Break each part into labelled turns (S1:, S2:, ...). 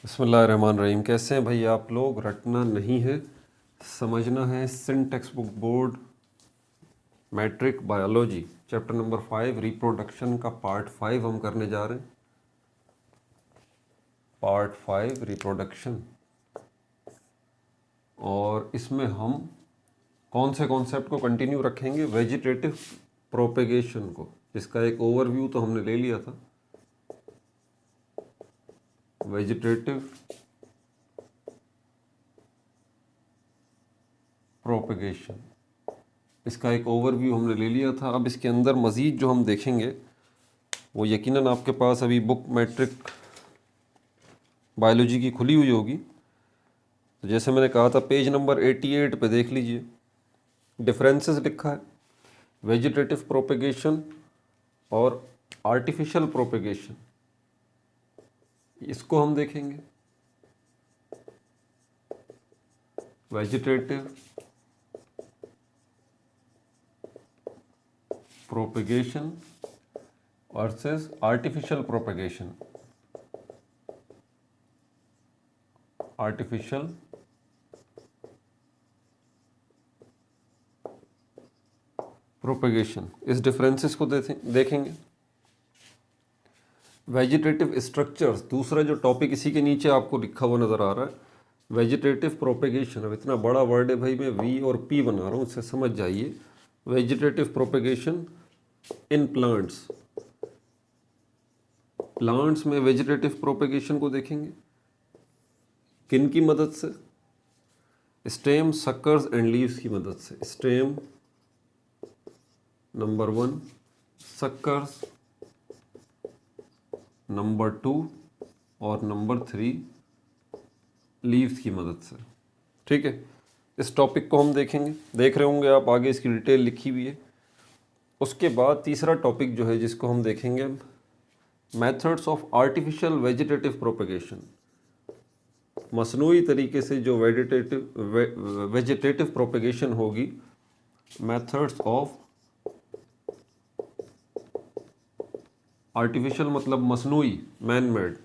S1: बिस्मिल्लाहिर्रहमानिर्रहीम। कैसे हैं भाई आप लोग? रटना नहीं है, समझना है। Sindh text book board matric biology chapter number 5 reproduction का पार्ट 5 हम करने जा रहे हैं। पार्ट 5 रिप्रोडक्शन, और इसमें हम कौन से कॉन्सेप्ट को कंटिन्यू रखेंगे? वेजिटेटिव प्रोपेगेशन को, जिसका एक ओवरव्यू तो हमने ले लिया था। वेजिटेटिव प्रोपेगेशन, इसका एक ओवरव्यू हमने ले लिया था। अब इसके अंदर मज़ीद जो हम देखेंगे वो यकीनन आपके पास अभी बुक मैट्रिक बायोलॉजी की खुली हुई होगी। तो जैसे मैंने कहा था, पेज नंबर 88 पे देख लीजिए, डिफरेंसेस लिखा है वेजिटेटिव प्रोपेगेशन और आर्टिफिशियल प्रोपेगेशन। इसको हम देखेंगे। Vegetative propagation versus artificial propagation. Artificial propagation, इस डिफरेंसेस को देखेंगे। वेजिटेटिव स्ट्रक्चर्स, दूसरा जो टॉपिक इसी के नीचे आपको लिखा हुआ नज़र आ रहा है, वेजिटेटिव प्रोपेगेशन। अब इतना बड़ा वर्ड है भाई, मैं वी और पी बना रहा हूँ, इससे समझ जाइए। Vegetative propagation in plants, plants में वेजिटेटिव प्रोपेगेशन को देखेंगे। किन की मदद से? स्टेम, सक्कर्स एंड लीव्स की मदद से। स्टेम नंबर 1, सक्कर्स नंबर 2 और नंबर 3 लीव्स की मदद से। ठीक है, इस टॉपिक को हम देखेंगे। देख रहे होंगे आप, आगे इसकी डिटेल लिखी हुई है। उसके बाद तीसरा टॉपिक जो है जिसको हम देखेंगे, methods of artificial vegetative propagation. मसनूई तरीके से जो वेजिटेटिव प्रोपेगेशन होगी, मेथड्स ऑफ आर्टिफिशियल मतलब मसनूई, man made,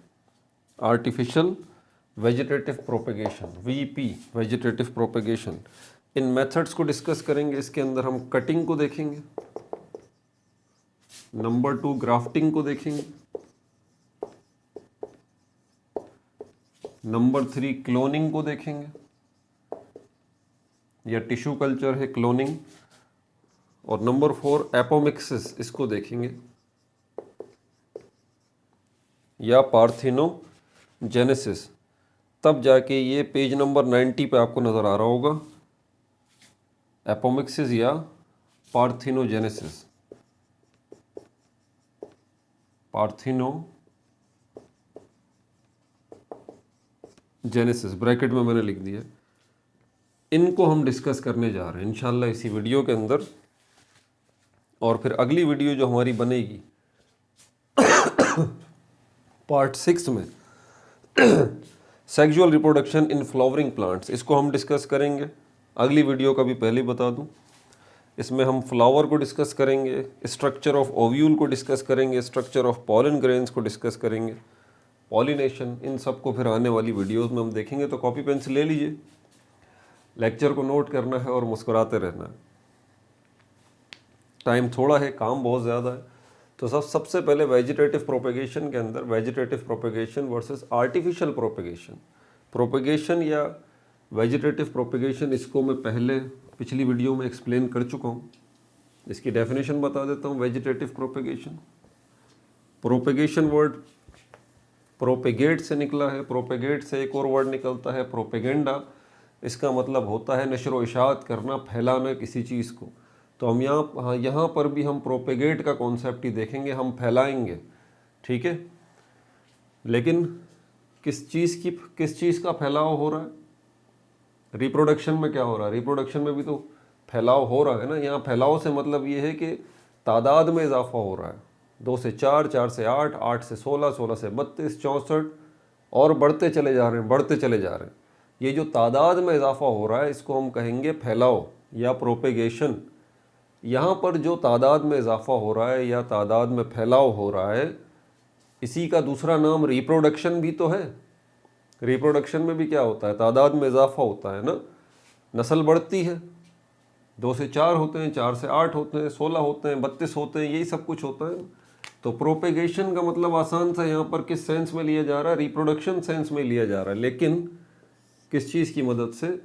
S1: artificial vegetative propagation, VP, vegetative propagation. इन मेथड्स को डिस्कस करेंगे। इसके अंदर हम कटिंग को देखेंगे, नंबर 2 ग्राफ्टिंग को देखेंगे, नंबर 3 क्लोनिंग को देखेंगे, या टिश्यू कल्चर है क्लोनिंग, और नंबर 4 एपोमिक्सिस, इसको देखेंगे, या पार्थिनोजेनेसिस। तब जाके ये पेज नंबर 90 पे आपको नज़र आ रहा होगा, एपोमिक्सिस या पार्थिनोजेनेसिस। पार्थिनोजेनेसिस ब्रैकेट में मैंने लिख दिया। इनको हम डिस्कस करने जा रहे हैं इंशाल्लाह इसी वीडियो के अंदर। और फिर अगली वीडियो जो हमारी बनेगी पार्ट 6 में, sexual reproduction in flowering plants, इसको हम डिस्कस करेंगे। अगली वीडियो का भी पहले बता दूं, इसमें हम फ्लावर को डिस्कस करेंगे, स्ट्रक्चर ऑफ ओव्यूल को डिस्कस करेंगे, स्ट्रक्चर ऑफ पॉलन ग्रेन्स को डिस्कस करेंगे, पॉलिनेशन, इन सब को फिर आने वाली वीडियोस में हम देखेंगे। तो कॉपी पेंसिल ले लीजिए, लेक्चर को नोट करना है और मुस्कुराते रहना है। टाइम थोड़ा है, काम बहुत ज़्यादा है। तो सबसे पहले वेजिटेटिव प्रोपेगेशन के अंदर, vegetative propagation versus artificial propagation. Propagation या वेजिटेटिव प्रोपेगेशन, इसको मैं पहले पिछली वीडियो में एक्सप्लेन कर चुका हूँ। इसकी डेफिनेशन बता देता हूँ। Vegetative propagation, propagation word propagate से निकला है। प्रोपेगेट से एक और वर्ड निकलता है प्रोपेगेंडा। इसका मतलब होता है नशर व इशाअत करना, फैलाना किसी चीज़ को। तो हम यहाँ पर भी हम प्रोपेगेट का कॉन्सेप्ट ही देखेंगे, हम फैलाएंगे। ठीक है, लेकिन किस चीज़ का फैलाव हो रहा है? रिप्रोडक्शन में क्या हो रहा है? रिप्रोडक्शन में भी तो फैलाव हो रहा है ना। यहाँ फैलाव से मतलब ये है कि तादाद में इजाफा हो रहा है। 2 से 4, 4 से 8, 8 से 16, 16 से 32, 64, और बढ़ते चले जा रहे हैं, बढ़ते चले जा रहे हैं। ये जो तादाद में इजाफा हो रहा है, इसको हम कहेंगे फैलाव या प्रोपेगेशन। यहाँ पर जो तादाद में इजाफा हो रहा है या तादाद में फैलाव हो रहा है, इसी का दूसरा नाम रिप्रोडक्शन भी तो है। रिप्रोडक्शन में भी क्या होता है, तादाद में इजाफा होता है ना, नस्ल बढ़ती है, 2 से 4 होते हैं, 4 से 8 होते हैं, 16 होते हैं, 32 होते हैं, यही सब कुछ होता है। तो प्रोपेगेशन का मतलब आसान सा यहाँ पर किस सेंस में लिया जा रहा है, रिप्रोडक्शन सेंस में लिया जा रहा है, लेकिन किस चीज़ की मदद से,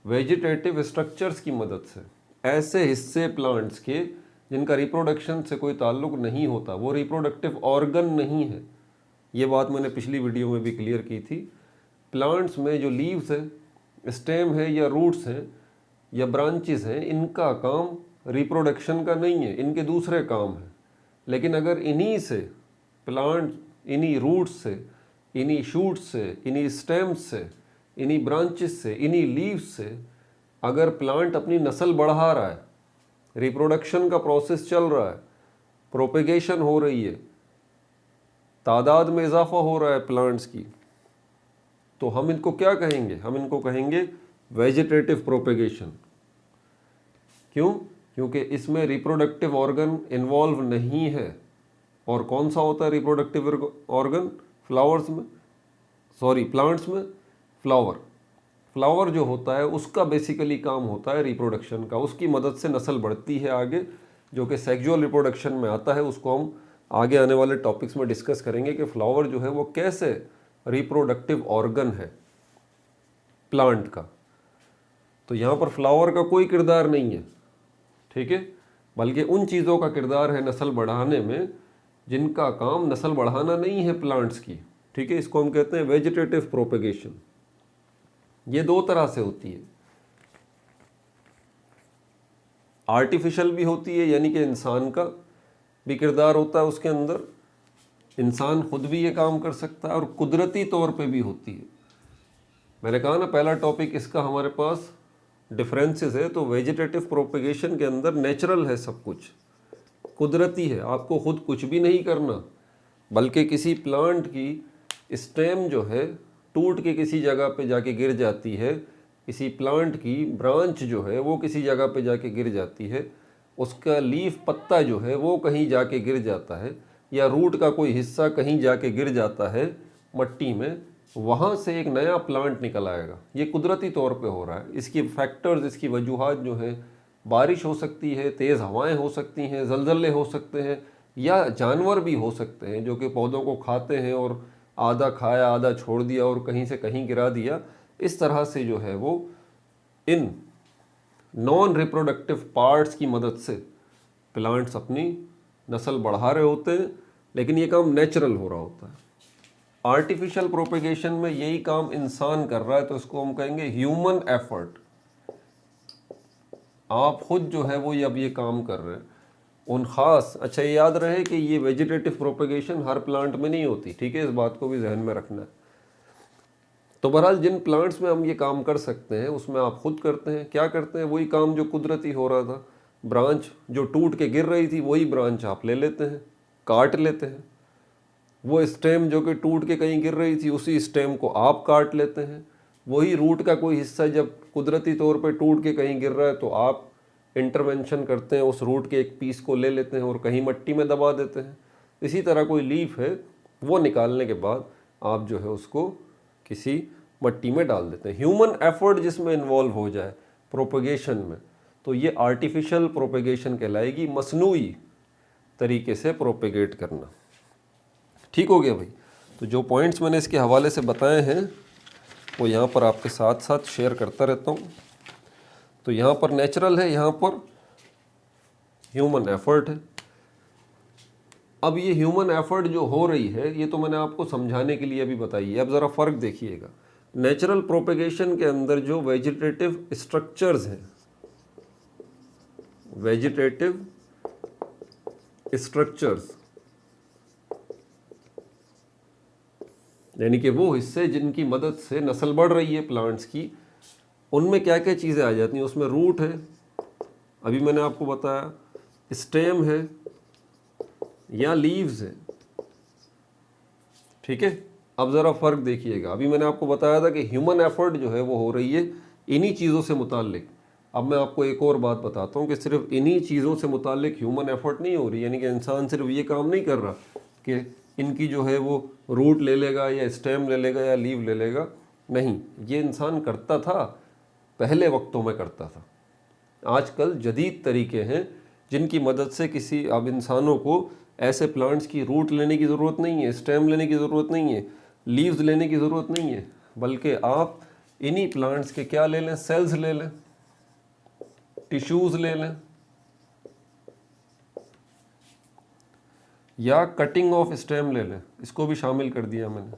S1: वेजिटेटिव स्ट्रक्चर्स की मदद से। ऐसे हिस्से प्लांट्स के जिनका रिप्रोडक्शन से कोई ताल्लुक नहीं होता, वो रिप्रोडक्टिव ऑर्गन नहीं है। ये बात मैंने पिछली वीडियो में भी क्लियर की थी। प्लांट्स में जो लीव्स है, स्टेम है या रूट्स हैं या ब्रांचेस हैं, इनका काम रिप्रोडक्शन का नहीं है, इनके दूसरे काम हैं। लेकिन अगर इन्हीं से प्लांट, इन्हीं रूट्स से, इन्हीं शूट्स से, इन्हीं स्टेम्स से, इन्हीं ब्रांचेस से, इन्हीं लीव्स से अगर प्लांट अपनी नस्ल बढ़ा रहा है, रिप्रोडक्शन का प्रोसेस चल रहा है, प्रोपेगेशन हो रही है, तादाद में इजाफा हो रहा है प्लांट्स की, तो हम इनको क्या कहेंगे, हम इनको कहेंगे वेजिटेटिव प्रोपेगेशन। क्यों? क्योंकि इसमें रिप्रोडक्टिव ऑर्गन इन्वॉल्व नहीं है। और कौन सा होता है रिप्रोडक्टिव ऑर्गन फ्लावर्स में, सॉरी प्लांट्स में? फ्लावर। फ्लावर जो होता है उसका बेसिकली काम होता है रिप्रोडक्शन का, उसकी मदद से नस्ल बढ़ती है आगे, जो कि सेक्सुअल रिप्रोडक्शन में आता है। उसको हम आगे आने वाले टॉपिक्स में डिस्कस करेंगे कि फ्लावर जो है वो कैसे रिप्रोडक्टिव ऑर्गन है प्लांट का। तो यहाँ पर फ्लावर का कोई किरदार नहीं है, ठीक है, बल्कि उन चीज़ों का किरदार है नस्ल बढ़ाने में जिनका काम नस्ल बढ़ाना नहीं है प्लांट्स की, ठीक है। इसको हम कहते हैं वेजिटेटिव प्रोपेगेशन। ये दो तरह से होती है, आर्टिफिशियल भी होती है, यानी कि इंसान का भी किरदार होता है उसके अंदर, इंसान खुद भी ये काम कर सकता है, और कुदरती तौर पे भी होती है। मैंने कहा ना पहला टॉपिक इसका हमारे पास डिफरेंसेस है, तो वेजिटेटिव प्रोपेगेशन के अंदर नेचुरल है, सब कुछ कुदरती है, आपको खुद कुछ भी नहीं करना, बल्कि किसी प्लांट की स्टेम जो है टूट के किसी जगह पे जाके गिर जाती है, किसी प्लांट की ब्रांच जो है वो किसी जगह पे जाके गिर जाती है, उसका लीफ पत्ता जो है वो कहीं जाके गिर जाता है, या रूट का कोई हिस्सा कहीं जाके गिर जाता है मट्टी में, वहाँ से एक नया प्लांट निकल आएगा। ये कुदरती तौर पे हो रहा है। इसकी फैक्टर्स, इसकी वजूहात जो है, बारिश हो सकती है, तेज़ हवाएं हो सकती हैं, ज़लज़ले हो सकते हैं, या जानवर भी हो सकते हैं जो कि पौधों को खाते हैं और आधा खाया आधा छोड़ दिया और कहीं से कहीं गिरा दिया। इस तरह से जो है वो इन नॉन रिप्रोडक्टिव पार्ट्स की मदद से प्लांट्स अपनी नस्ल बढ़ा रहे होते हैं, लेकिन ये काम नेचुरल हो रहा होता है। आर्टिफिशियल प्रोपेगेशन में यही काम इंसान कर रहा है, तो इसको हम कहेंगे ह्यूमन एफर्ट। आप खुद जो है वो अब ये काम कर रहे हैं उन ख़ास, अच्छा ये याद रहे कि ये वेजिटेटिव प्रोपेगेशन हर प्लांट में नहीं होती, ठीक है, इस बात को भी जहन में रखना है। तो बहरहाल जिन प्लांट्स में हम ये काम कर सकते हैं उसमें आप खुद करते हैं। क्या करते हैं? वही काम जो कुदरती हो रहा था, ब्रांच जो टूट के गिर रही थी वही ब्रांच आप ले लेते हैं, काट लेते हैं। वो स्टेम जो कि टूट के कहीं गिर रही थी उसी स्टेम को आप काट लेते हैं। वही रूट का कोई हिस्सा जब कुदरती तौर पे टूट के कहीं गिर रहा है तो आप इंटरवेंशन करते हैं, उस रूट के एक पीस को ले लेते हैं और कहीं मिट्टी में दबा देते हैं। इसी तरह कोई लीफ है, वो निकालने के बाद आप जो है उसको किसी मिट्टी में डाल देते हैं। ह्यूमन एफर्ट जिसमें इन्वॉल्व हो जाए प्रोपेगेशन में, तो ये आर्टिफिशियल प्रोपेगेशन कहलाएगी, मसनूई तरीके से प्रोपेगेट करना। ठीक हो गया भाई। तो जो पॉइंट्स मैंने इसके हवाले से बताए हैं वो यहाँ पर आपके साथ साथ शेयर करता रहता हूँ। तो यहाँ पर नेचुरल है, यहाँ पर ह्यूमन एफर्ट है। अब ये ह्यूमन एफर्ट जो हो रही है ये तो मैंने आपको समझाने के लिए अभी बताई है। अब ज़रा फ़र्क देखिएगा, नेचुरल प्रोपेगेशन के अंदर जो वेजिटेटिव स्ट्रक्चर्स हैं, वेजिटेटिव स्ट्रक्चर्स यानी कि वो हिस्से जिनकी मदद से नस्ल बढ़ रही है प्लांट्स की, उनमें क्या क्या चीज़ें आ जाती हैं। उसमें रूट है, अभी मैंने आपको बताया, स्टेम है या लीव्स है, ठीक है। अब ज़रा फ़र्क देखिएगा, अभी मैंने आपको बताया था कि ह्यूमन एफर्ट जो है वो हो रही है इन्हीं चीज़ों से मुताल्लिक। अब मैं आपको एक और बात बताता हूँ कि सिर्फ इन्हीं चीज़ों से मुताल्लिक ह्यूमन एफर्ट नहीं हो रही, यानी कि इंसान सिर्फ ये काम नहीं कर रहा कि इनकी जो है वो रूट ले लेगा या स्टेम ले लेगा या लीव ले लेगा, नहीं, ये इंसान करता था, पहले वक्तों में करता था। आजकल जदीद तरीके हैं जिनकी मदद से किसी अब इंसानों को ऐसे प्लांट्स की रूट लेने की ज़रूरत नहीं है, स्टेम लेने की ज़रूरत नहीं है, लीव्स लेने की ज़रूरत नहीं है, बल्कि आप इन्हीं प्लांट्स के क्या ले लें, सेल्स ले लें, टिश्यूज़ ले लें, या कटिंग ऑफ स्टेम ले लें। इसको भी शामिल कर दिया मैंने,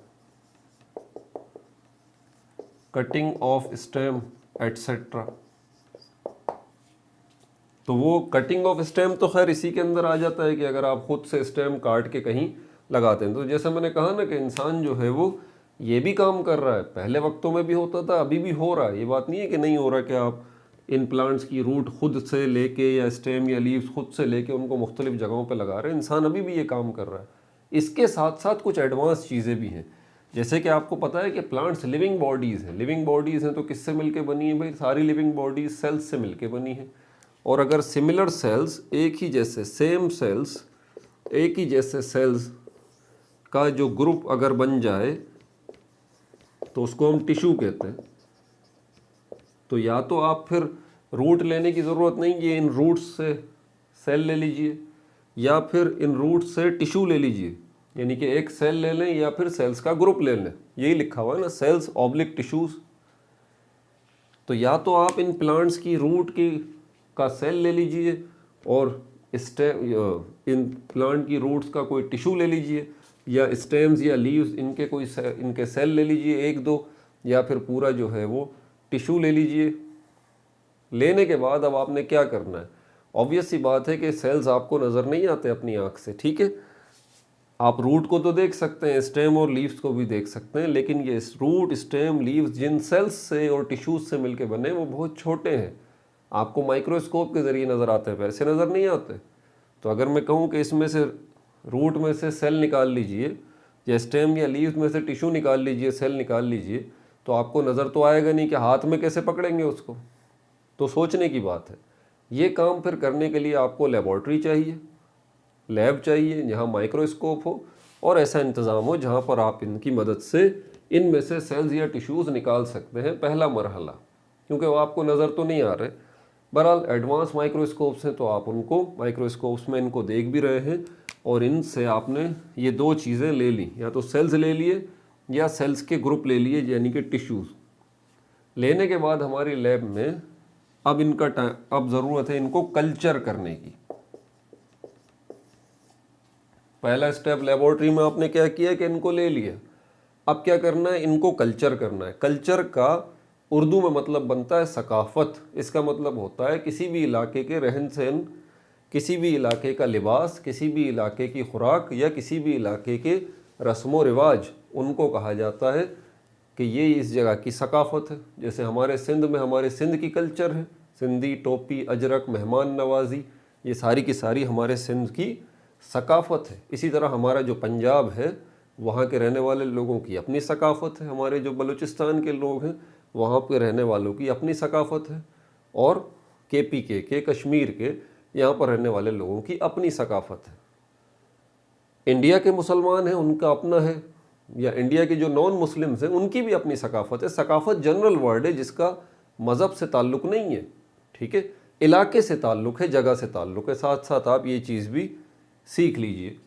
S1: कटिंग ऑफ स्टेम एटसेट्रा। तो वो कटिंग ऑफ स्टेम तो खैर इसी के अंदर आ जाता है कि अगर आप खुद से स्टेम काट के कहीं लगाते हैं। तो जैसे मैंने कहा ना कि इंसान जो है वो ये भी काम कर रहा है, पहले वक्तों में भी होता था, अभी भी हो रहा है। ये बात नहीं है कि नहीं हो रहा कि आप इन प्लांट्स की रूट खुद से लेके या स्टेम या लीव्स खुद से लेके उनको मुख्तलिफ जगहों पे लगा रहे हैं। इंसान अभी भी ये काम कर रहा है। इसके साथ साथ कुछ एडवांस चीज़ें भी हैं, जैसे कि आपको पता है कि प्लांट्स लिविंग बॉडीज़ हैं। लिविंग बॉडीज़ हैं तो किससे मिलके बनी है भाई? सारी लिविंग बॉडीज़ सेल्स से मिलके बनी है। और अगर सिमिलर सेल्स, एक ही जैसे सेम सेल्स, एक ही जैसे सेल्स का जो ग्रुप अगर बन जाए तो उसको हम टिश्यू कहते हैं। तो या तो आप फिर रूट लेने की ज़रूरत नहीं है, इन रूट्स से सेल ले लीजिए, या फिर इन रूट्स से टिश्यू ले लीजिए, यानी कि एक सेल ले लें या फिर सेल्स का ग्रुप ले लें। यही लिखा हुआ है ना, सेल्स ऑब्लिक टिश्यूज़। तो या तो आप इन प्लांट्स की रूट की का सेल ले लीजिए और इन प्लांट की रूट्स का कोई टिश्यू ले लीजिए, या स्टेम्स या लीव्स इनके इनके सेल ले लीजिए एक दो, या फिर पूरा जो है वो टिश्यू ले लीजिए। लेने के बाद अब आपने क्या करना है? ऑब्वियस सी बात है कि सेल्स आपको नज़र नहीं आते अपनी आँख से, ठीक है। आप रूट को तो देख सकते हैं, स्टेम और लीव्स को भी देख सकते हैं, लेकिन ये रूट, स्टेम, लीव्स जिन सेल्स से और टिश्यूज से मिलके बने वो बहुत छोटे हैं। आपको माइक्रोस्कोप के ज़रिए नज़र आते हैं, वैसे नज़र नहीं आते। तो अगर मैं कहूँ कि इसमें से रूट में से सेल निकाल लीजिए, या स्टेम या लीव्स में से टिश्यू निकाल लीजिए, सेल निकाल लीजिए, तो आपको नज़र तो आएगा नहीं कि हाथ में कैसे पकड़ेंगे उसको। तो सोचने की बात है। ये काम फिर करने के लिए आपको लेबॉर्ट्री चाहिए, लैब चाहिए जहाँ माइक्रोस्कोप हो और ऐसा इंतज़ाम हो जहाँ पर आप इनकी मदद से इनमें से सेल्स या टिश्यूज़ निकाल सकते हैं। पहला मरहला, क्योंकि वो आपको नज़र तो नहीं आ रहे। बहरहाल एडवांस माइक्रोस्कोप्स हैं तो आप उनको माइक्रोस्कोप्स में इनको देख भी रहे हैं, और इनसे आपने ये दो चीज़ें ले ली, या तो सेल्स ले लिए या सेल्स के ग्रुप ले लिए, यानी कि टिश्यूज़। लेने के बाद हमारी लैब में अब अब ज़रूरत है इनको कल्चर करने की। पहला स्टेप लेबोरेटरी में आपने क्या किया कि इनको ले लिया। अब क्या करना है? इनको कल्चर करना है। कल्चर का उर्दू में मतलब बनता है सकाफत। इसका मतलब होता है किसी भी इलाके के रहन सहन, किसी भी इलाके का लिबास, किसी भी इलाके की खुराक, या किसी भी इलाके के रस्म व रिवाज, उनको कहा जाता है कि ये इस जगह की सकाफत है। जैसे हमारे सिंध में हमारे सिंध की कल्चर है, सिंधी टोपी, अजरक, मेहमान नवाजी, ये सारी की सारी हमारे सिंध की सकाफत है। इसी तरह हमारा जो पंजाब है, वहाँ के रहने वाले लोगों की अपनी सकाफत है। हमारे जो बलूचिस्तान के लोग हैं, वहाँ पे रहने वालों की अपनी सकाफत है। और KP के कश्मीर के यहाँ पर रहने वाले लोगों की अपनी सकाफत है। इंडिया के मुसलमान हैं, उनका अपना है, या इंडिया के जो नॉन मुस्लिम्स हैं उनकी भी अपनी सकाफत है। सकाफत जनरल वर्ड है जिसका मज़हब से ताल्लुक़ नहीं है, ठीक है, इलाके से ताल्लुक़ है, जगह से ताल्लुक़ है। साथ साथ आप ये चीज़ भी सीख लीजिए।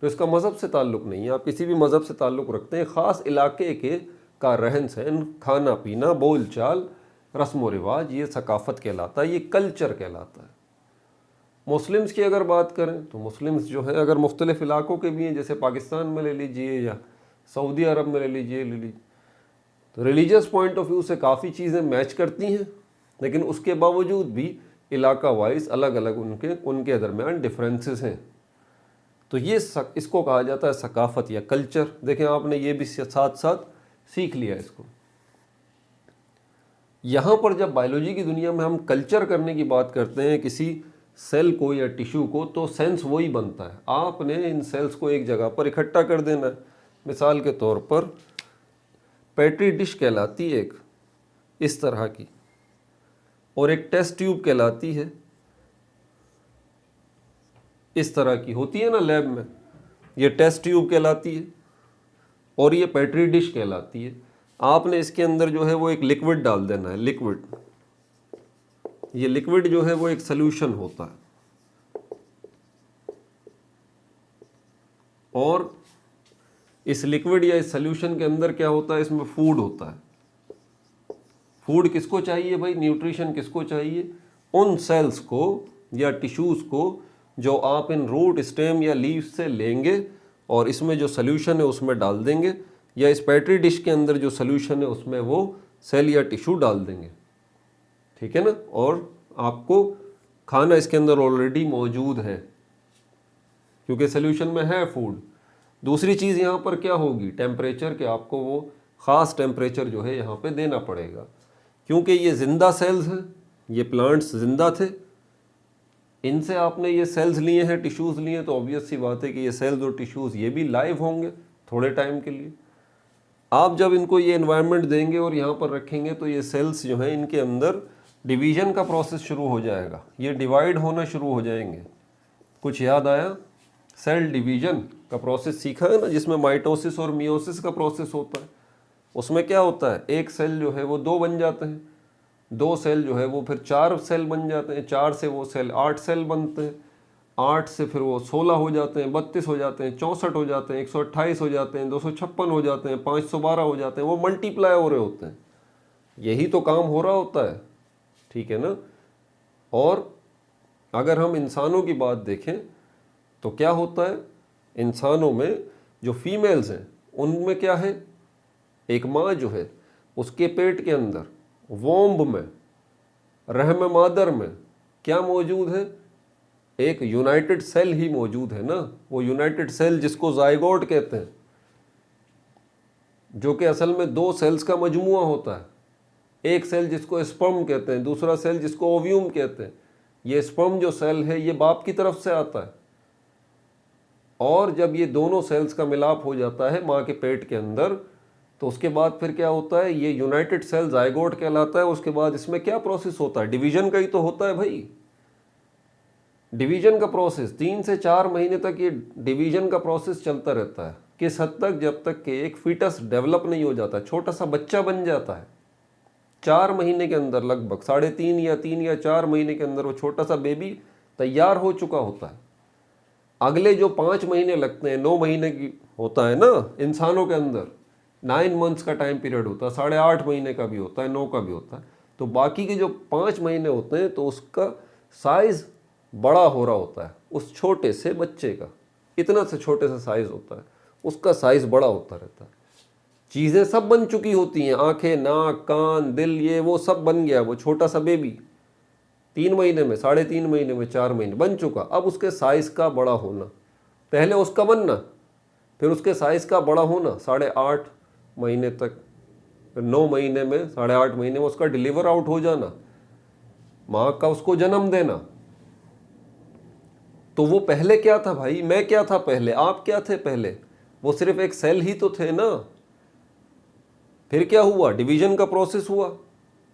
S1: तो इसका मज़हब से ताल्लुक़ नहीं है, आप किसी भी मज़हब से ताल्लुक़ रखते हैं, ख़ास इलाके के का रहन सहन, खाना पीना, बोल चाल, रस्म व रिवाज, ये सकाफ़त कहलाता है, ये कल्चर कहलाता है। मुस्लिम्स की अगर बात करें तो मुस्लिम्स जो है अगर मुख्तलिफ़ इलाकों के भी हैं, जैसे पाकिस्तान में ले लीजिए या सऊदी अरब में ले लीजिए, तो रिलीजियस पॉइंट ऑफ व्यू से काफ़ी चीज़ें मैच करती हैं, लेकिन उसके बावजूद भी इलाका वाइज अलग अलग उनके दरमियान डिफरेंसेस हैं। तो ये इसको कहा जाता है सकाफ़त या कल्चर। देखें, आपने ये भी साथ साथ सीख लिया इसको। यहाँ पर जब बायोलॉजी की दुनिया में हम कल्चर करने की बात करते हैं किसी सेल को या टिश्यू को, तो सेंस वही बनता है, आपने इन सेल्स को एक जगह पर इकट्ठा कर देना है। मिसाल के तौर पर पेट्री डिश कहलाती है एक इस तरह की, और एक टेस्ट ट्यूब कहलाती है इस तरह की, होती है ना लैब में, ये टेस्ट ट्यूब कहलाती है और ये पेट्री डिश कहलाती है। आपने इसके अंदर जो है वो एक लिक्विड डाल देना है, लिक्विड। ये लिक्विड जो है वो एक सोल्यूशन होता है, और इस लिक्विड या इस सोल्यूशन के अंदर क्या होता है, इसमें फूड होता है। फूड किसको चाहिए भाई, न्यूट्रिशन किसको चाहिए, उन सेल्स को या टिश्यूज़ को जो आप इन रूट, स्टेम या लीव्स से लेंगे और इसमें जो सोल्यूशन है उसमें डाल देंगे, या इस पेट्री डिश के अंदर जो सोल्यूशन है उसमें वो सेल या टिश्यू डाल देंगे, ठीक है ना। और आपको खाना इसके अंदर ऑलरेडी मौजूद है क्योंकि सोल्यूशन में है फूड। दूसरी चीज़ यहाँ पर क्या होगी, टेम्परेचर के आपको वो ख़ास टेम्परेचर जो है यहाँ पे देना पड़ेगा, क्योंकि ये ज़िंदा सेल्स हैं, ये प्लांट्स ज़िंदा थे, इनसे आपने ये सेल्स लिए हैं, टिश्यूज़ लिए, तो ऑब्वियस सी बात है कि ये सेल्स और टिश्यूज़ ये भी लाइव होंगे थोड़े टाइम के लिए। आप जब इनको ये एनवायरनमेंट देंगे और यहाँ पर रखेंगे तो ये सेल्स जो हैं इनके अंदर डिवीज़न का प्रोसेस शुरू हो जाएगा, ये डिवाइड होना शुरू हो जाएंगे। कुछ याद आया, सेल डिवीज़न का प्रोसेस सीखा है ना, जिसमें माइटोसिस और मियोसिस का प्रोसेस होता है। उसमें क्या होता है, एक सेल जो है वो 2 बन जाते हैं, 2 सेल जो है वो फिर 4 सेल बन जाते हैं, 4 से वो सेल 8 सेल बनते हैं, 8 से फिर वो 16 हो जाते हैं, 32 हो जाते हैं, 64 हो जाते हैं, 128 हो जाते हैं, 256 हो जाते हैं, 512 हो जाते हैं, वो मल्टीप्लाई हो रहे होते हैं। यही तो काम हो रहा होता है, ठीक है ना। और अगर हम इंसानों की बात देखें तो क्या होता है, इंसानों में जो फीमेल्स हैं उनमें क्या है, एक माँ जो है उसके पेट के अंदर वोम्ब में, रहम मादर में क्या मौजूद है, एक यूनाइटेड सेल ही मौजूद है ना। वो यूनाइटेड सेल जिसको जायगोट कहते हैं, जो कि असल में 2 सेल्स का मजमुआ होता है, एक सेल जिसको स्पर्म कहते हैं, दूसरा सेल जिसको ओव्यूम कहते हैं। ये स्पर्म जो सेल है ये बाप की तरफ से आता है, और जब ये दोनों सेल्स का मिलाप हो जाता है माँ के पेट के अंदर, तो उसके बाद फिर क्या होता है, ये यूनाइटेड सेल जायगोट कहलाता है। उसके बाद इसमें क्या प्रोसेस होता है, डिवीजन का ही तो होता है भाई। डिवीजन का प्रोसेस 3 से 4 महीने तक ये डिवीजन का प्रोसेस चलता रहता है। किस हद तक, जब तक कि एक फीटस डेवलप नहीं हो जाता, छोटा सा बच्चा बन जाता है। 4 महीने के अंदर, लगभग 3.5 या 4 महीने के अंदर वो छोटा सा बेबी तैयार हो चुका होता है। अगले जो 5 महीने लगते हैं, 9 महीने की होता है ना इंसानों के अंदर, 9 मंथ्स का टाइम पीरियड होता है, 8.5 महीने का भी होता है, 9 का भी होता है। तो बाकी के जो 5 महीने होते हैं तो उसका साइज बड़ा हो रहा होता है, उस छोटे से बच्चे का इतना से छोटे सा साइज होता है, उसका साइज बड़ा होता रहता है। चीज़ें सब बन चुकी होती हैं, आंखें, नाक, कान, दिल, ये वो सब बन गया। वो छोटा सा बेबी 3 महीने में, 3.5 महीने में, 4 महीने बन चुका। अब उसके साइज़ का बड़ा होना, पहले उसका बनना, फिर उसके साइज़ का बड़ा होना 8.5 महीने तक, फिर 9 महीने में, 8.5 महीने में उसका डिलीवर आउट हो जाना, माँ का उसको जन्म देना। तो वो पहले क्या था भाई, मैं क्या था पहले, आप क्या थे पहले, वो सिर्फ एक सेल ही तो थे ना। फिर क्या हुआ, डिवीजन का प्रोसेस हुआ,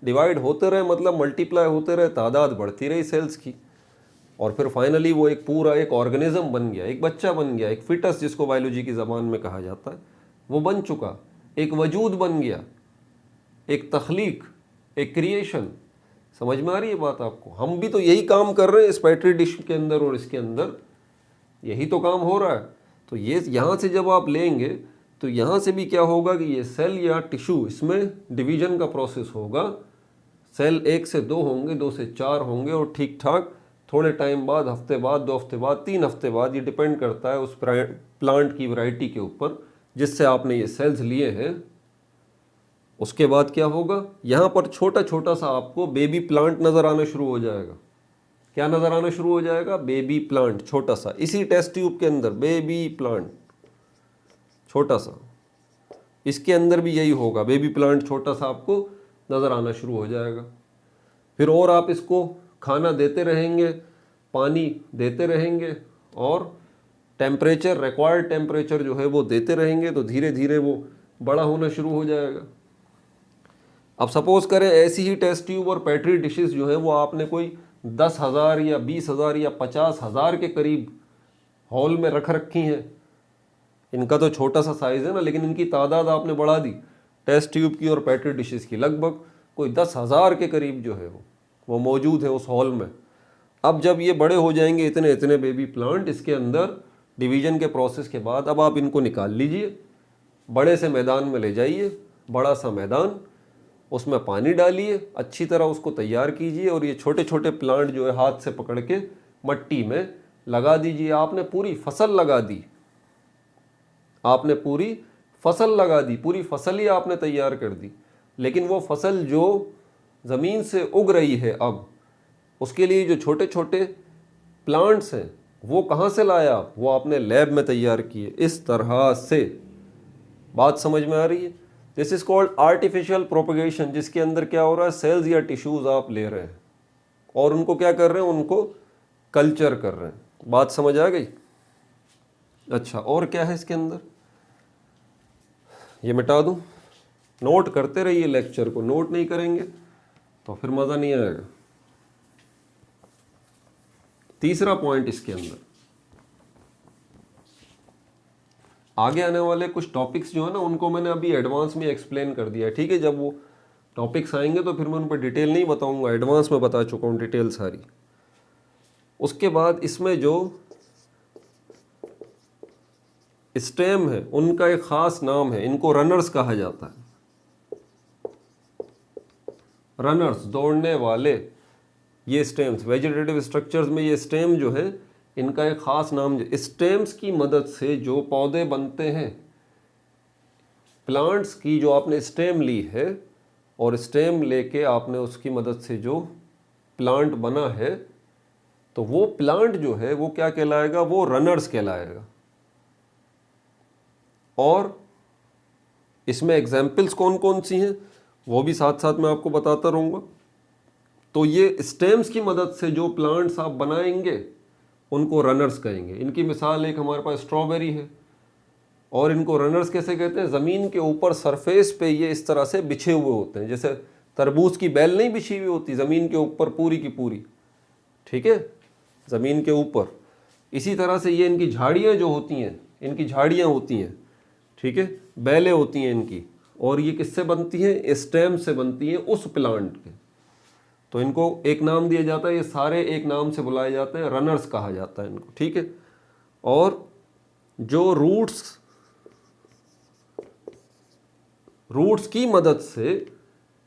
S1: डिवाइड होते रहे, मतलब मल्टीप्लाई होते रहे, तादाद बढ़ती रही सेल्स की, और फिर फाइनली वो एक पूरा एक ऑर्गेनिज्म बन गया, एक बच्चा बन गया, एक फिटस जिसको बायोलॉजी की ज़बान में कहा जाता है, वो बन चुका, एक वजूद बन गया, एक तख्लीक, एक क्रिएशन। समझ में आ रही है बात आपको। हम भी तो यही काम कर रहे हैं इस पेट्री डिश के अंदर, और इसके अंदर यही तो काम हो रहा है। तो ये यहाँ से जब आप लेंगे तो यहाँ से भी क्या होगा कि ये सेल या टिश्यू, इसमें डिवीजन का प्रोसेस होगा। सेल 1 से 2 होंगे, 2 से 4 होंगे, और ठीक ठाक थोड़े टाइम बाद, हफ्ते बाद, 2 हफ्ते बाद, 3 हफ्ते बाद, ये डिपेंड करता है उस प्लांट की वैरायटी के ऊपर जिससे आपने ये सेल्स लिए हैं। उसके बाद क्या होगा, यहाँ पर छोटा छोटा सा आपको बेबी प्लांट नज़र आना शुरू हो जाएगा। क्या नज़र आना शुरू हो जाएगा, बेबी प्लांट, छोटा सा, इसी टेस्ट ट्यूब के अंदर बेबी प्लांट छोटा सा। इसके अंदर भी यही होगा, बेबी प्लांट छोटा सा आपको नज़र आना शुरू हो जाएगा। फिर और आप इसको खाना देते रहेंगे, पानी देते रहेंगे, और टेम्परेचर, रिक्वायर्ड टेम्परेचर जो है वो देते रहेंगे, तो धीरे धीरे वो बड़ा होना शुरू हो जाएगा। अब सपोज़ करें ऐसी ही टेस्ट ट्यूब और पेट्री डिशेस जो है वो आपने कोई 10,000 या 20,000 या 50,000 के करीब हॉल में रख रखी हैं। इनका तो छोटा सा साइज़ है ना, लेकिन इनकी तादाद आपने बढ़ा दी, टेस्ट ट्यूब की और पेट्री डिशेस की, लगभग कोई 10,000 के करीब जो है वो मौजूद है उस हॉल में। अब जब ये बड़े हो जाएंगे इतने इतने बेबी प्लांट, इसके अंदर डिवीजन के प्रोसेस के बाद अब आप इनको निकाल लीजिए, बड़े से मैदान में ले जाइए, बड़ा सा मैदान, उसमें पानी डालिए, अच्छी तरह उसको तैयार कीजिए और ये छोटे छोटे प्लांट जो है हाथ से पकड़ के मट्टी में लगा दीजिए। आपने पूरी फसल लगा दी, आपने पूरी फसल लगा दी, पूरी फसल ही आपने तैयार कर दी। लेकिन वो फसल जो ज़मीन से उग रही है अब, उसके लिए जो छोटे छोटे प्लांट्स हैं वो कहाँ से लाया? वो आपने लैब में तैयार किए। इस तरह से बात समझ में आ रही है? This is called artificial propagation, जिसके अंदर क्या हो रहा है, सेल्स या टिश्यूज आप ले रहे हैं और उनको क्या कर रहे हैं, उनको कल्चर कर रहे हैं। बात समझ आ गई? अच्छा, और क्या है इसके अंदर, ये मिटा दूं? नोट करते रहिए लेक्चर को, नोट नहीं करेंगे तो फिर मज़ा नहीं आएगा। तीसरा पॉइंट इसके अंदर, आगे आने वाले कुछ टॉपिक्स जो है ना उनको मैंने अभी एडवांस में एक्सप्लेन कर दिया है, ठीक है। जब वो टॉपिक्स आएंगे तो फिर मैं उन पर डिटेल नहीं बताऊंगा, एडवांस में बता चुका हूँ डिटेल सारी। उसके बाद इसमें जो स्टेम है उनका एक ख़ास नाम है, इनको रनर्स कहा जाता है। रनर्स, दौड़ने वाले, ये स्टेम्स, वेजिटेटिव स्ट्रक्चर्स में ये स्टेम जो है इनका एक ख़ास नाम। स्टेम्स की मदद से जो पौधे बनते हैं, प्लांट्स की जो आपने स्टेम ली है और स्टेम लेके आपने उसकी मदद से जो प्लांट बना है, तो वो प्लांट जो है वो क्या कहलाएगा, वो रनर्स कहलाएगा। और इसमें एग्जाम्पल्स कौन कौन सी हैं वो भी साथ साथ मैं आपको बताता रहूँगा। तो ये स्टेम्स की मदद से जो प्लांट्स आप बनाएंगे उनको रनर्स कहेंगे। इनकी मिसाल एक हमारे पास स्ट्रॉबेरी है, और इनको रनर्स कैसे कहते हैं, ज़मीन के ऊपर सरफेस पे ये इस तरह से बिछे हुए होते हैं, जैसे तरबूज की बेल नहीं बिछी हुई होती ज़मीन के ऊपर पूरी की पूरी, ठीक है, ज़मीन के ऊपर। इसी तरह से ये इनकी झाड़ियाँ जो होती हैं, इनकी झाड़ियाँ होती हैं, ठीक है, बेलें होती हैं इनकी, और ये किससे बनती हैं, स्टेम से बनती हैं उस प्लांट के। तो इनको एक नाम दिया जाता है, ये सारे एक नाम से बुलाए जाते हैं, रनर्स कहा जाता है इनको, ठीक है। और जो रूट्स की मदद से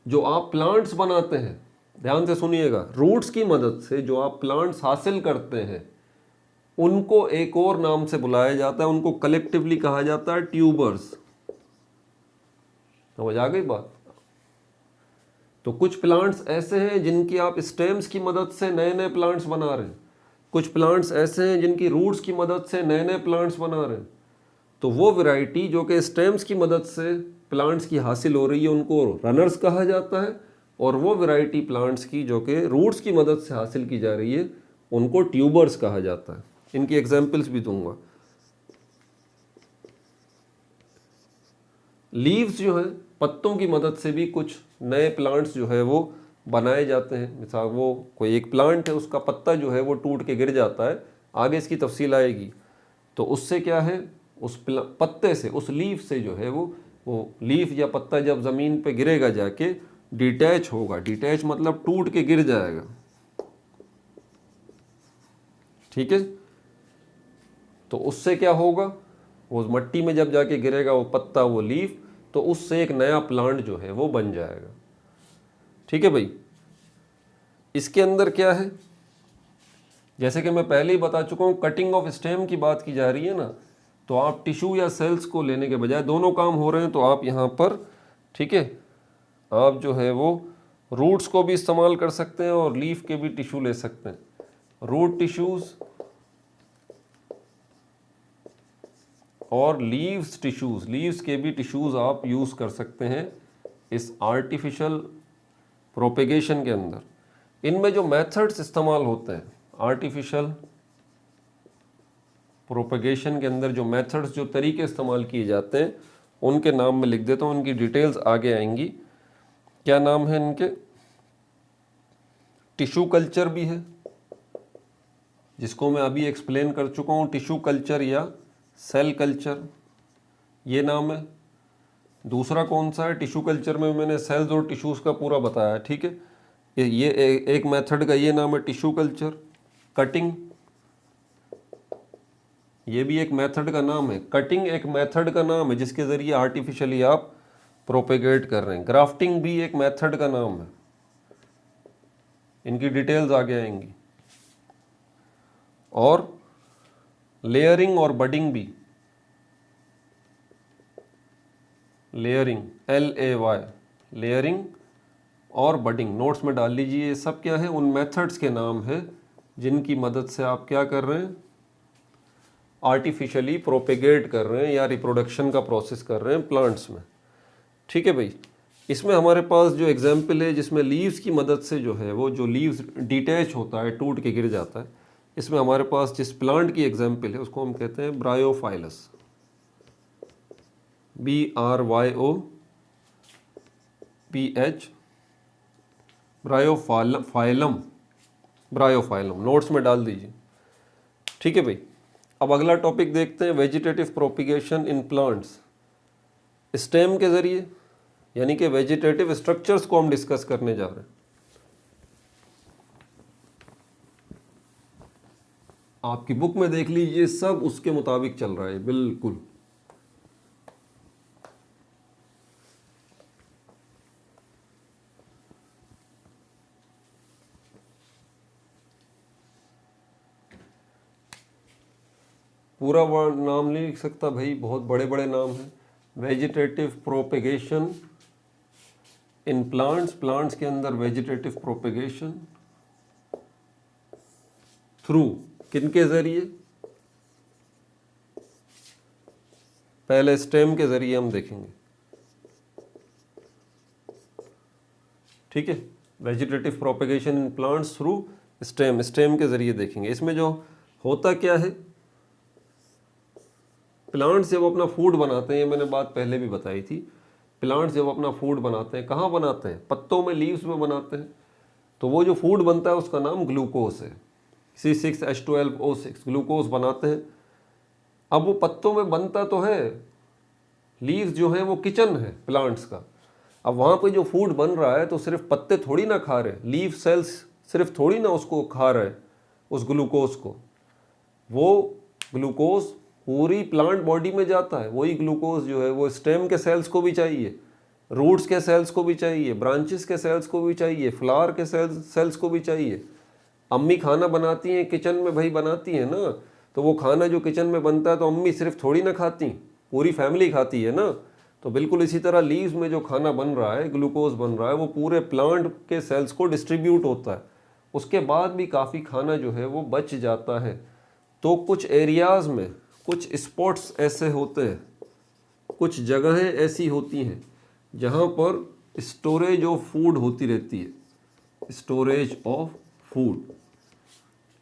S1: जो आप प्लांट्स बनाते हैं, ध्यान से सुनिएगा, रूट्स की मदद से जो आप प्लांट्स हासिल करते हैं उनको एक और नाम से बुलाया जाता है, उनको कलेक्टिवली कहा जाता है ट्यूबर्स। समझ आ गई बात? तो कुछ प्लांट्स ऐसे हैं जिनकी आप स्टेम्स की मदद से नए नए प्लांट्स बना रहे हैं, कुछ प्लांट्स ऐसे हैं जिनकी रूट्स की मदद से नए नए प्लांट्स बना रहे हैं। तो वो वैरायटी जो कि स्टेम्स की मदद से प्लांट्स की हासिल हो रही है उनको रनर्स कहा जाता है, और वो वैरायटी प्लांट्स की जो कि रूट्स की मदद से हासिल की जा रही है उनको ट्यूबर्स कहा जाता है। इनकी एग्जाम्पल्स भी दूंगा। लीव्स जो है, पत्तों की मदद से भी कुछ नए प्लांट्स जो है वो बनाए जाते हैं। मिसाल वो कोई एक प्लांट है, उसका पत्ता जो है वो टूट के गिर जाता है, आगे इसकी तफसील आएगी, तो उससे क्या है, उस पत्ते से, उस लीफ से जो है वो लीफ या पत्ता जब ज़मीन पे गिरेगा जाके डिटैच होगा। डिटैच मतलब टूट के गिर जाएगा, ठीक है। तो उससे क्या होगा, वो मट्टी में जब जाके गिरेगा वो पत्ता, वो लीफ, तो उससे एक नया प्लांट जो है वो बन जाएगा, ठीक है भाई। इसके अंदर क्या है, जैसे कि मैं पहले ही बता चुका हूँ, कटिंग ऑफ स्टेम की बात की जा रही है ना, तो आप टिश्यू या सेल्स को लेने के बजाय दोनों काम हो रहे हैं, तो आप यहाँ पर, ठीक है, आप जो है वो रूट्स को भी इस्तेमाल कर सकते हैं और लीफ के भी टिश्यू ले सकते हैं। रूट टिश्यूज़ और लीव्स टिश्यूज़, लीव्स के भी टिश्यूज़ आप यूज़ कर सकते हैं इस आर्टिफिशियल प्रोपेगेशन के अंदर। इनमें जो मेथड्स इस्तेमाल होते हैं आर्टिफिशियल प्रोपेगेशन के अंदर, जो मेथड्स, जो तरीके इस्तेमाल किए जाते हैं, उनके नाम में लिख देता हूँ, उनकी डिटेल्स आगे आएंगी। क्या नाम है इनके, टिश्यू कल्चर भी है, जिसको मैं अभी एक्सप्लेन कर चुका हूँ, टिश्यू कल्चर या सेल कल्चर, ये नाम है। दूसरा कौन सा है, टिश्यू कल्चर में मैंने सेल्स और टिश्यूज़ का पूरा बताया, ठीक है। एक मेथड का ये नाम है टिश्यू कल्चर। कटिंग, ये भी एक मेथड का नाम है। कटिंग एक मेथड का नाम है जिसके ज़रिए आर्टिफिशियली आप प्रोपेगेट कर रहे हैं। ग्राफ्टिंग भी एक मेथड का नाम है, इनकी डिटेल्स आगे आएंगी। और लेयरिंग और बडिंग भी, लेयरिंग LAY, लेयरिंग और बडिंग नोट्स में डाल लीजिए। ये सब क्या है, उन मेथड्स के नाम है जिनकी मदद से आप क्या कर रहे हैं, आर्टिफिशियली प्रोपेगेट कर रहे हैं या रिप्रोडक्शन का प्रोसेस कर रहे हैं प्लांट्स में, ठीक है भाई। इसमें हमारे पास जो एग्जाम्पल है जिसमें लीव्स की मदद से जो है वो जो लीव्स डिटैच होता है, टूट के गिर जाता है, इसमें हमारे पास जिस प्लांट की एग्जाम्पल है उसको हम कहते हैं ब्रायोफाइलस, BRYOPH, ब्रायोफाइलम, ब्रायोफाइलम नोट्स में डाल दीजिए, ठीक है भाई। अब अगला टॉपिक देखते हैं, vegetative propagation in plants. Stem के जरिए, यानी कि वेजिटेटिव स्ट्रक्चर्स को हम डिस्कस करने जा रहे हैं। आपकी बुक में देख लीजिए, सब उसके मुताबिक चल रहा है बिल्कुल। पूरा वर्ड नाम नहीं लिख सकता भाई, बहुत बड़े बड़े नाम हैं। Vegetative propagation in plants, plants के अंदर वेजिटेटिव प्रोपेगेशन थ्रू, किनके जरिए, पहले स्टेम के जरिए हम देखेंगे, ठीक है। Vegetative propagation in plants through stem, stem के जरिए देखेंगे। इसमें जो होता क्या है, प्लांट्स जब अपना फूड बनाते हैं, मैंने बात पहले भी बताई थी, प्लांट्स जब अपना फूड बनाते हैं कहाँ बनाते हैं, पत्तों में, लीव्स में बनाते हैं। तो वो जो फूड बनता है उसका नाम ग्लूकोज है, C6H12O6 ग्लूकोज बनाते हैं। अब वो पत्तों में बनता तो है, लीव्स जो है वो किचन है प्लांट्स का। अब वहाँ पे जो फूड बन रहा है तो सिर्फ पत्ते थोड़ी ना खा रहे, लीव सेल्स सिर्फ थोड़ी ना उसको खा रहे उस ग्लूकोज को, वो ग्लूकोज पूरी प्लांट बॉडी में जाता है। वही ग्लूकोज जो है वो स्टेम के सेल्स को भी चाहिए, रूट्स के सेल्स को भी चाहिए, ब्रांचेस के सेल्स को भी चाहिए, फ्लावर के सेल्स को भी चाहिए। अम्मी खाना बनाती हैं किचन में भाई, बनाती हैं ना, तो वो खाना जो किचन में बनता है तो अम्मी सिर्फ थोड़ी ना खाती, पूरी फैमिली खाती है ना। तो बिल्कुल इसी तरह लीव्स में जो खाना बन रहा है, ग्लूकोज बन रहा है, वो पूरे प्लांट के सेल्स को डिस्ट्रीब्यूट होता है। उसके बाद भी काफ़ी खाना जो है वो बच जाता है। तो कुछ एरियाज़ में कुछ स्पॉट्स ऐसे होते हैं, कुछ जगहें ऐसी होती हैं जहाँ पर स्टोरेज ऑफ फूड होती रहती है, स्टोरेज ऑफ फूड।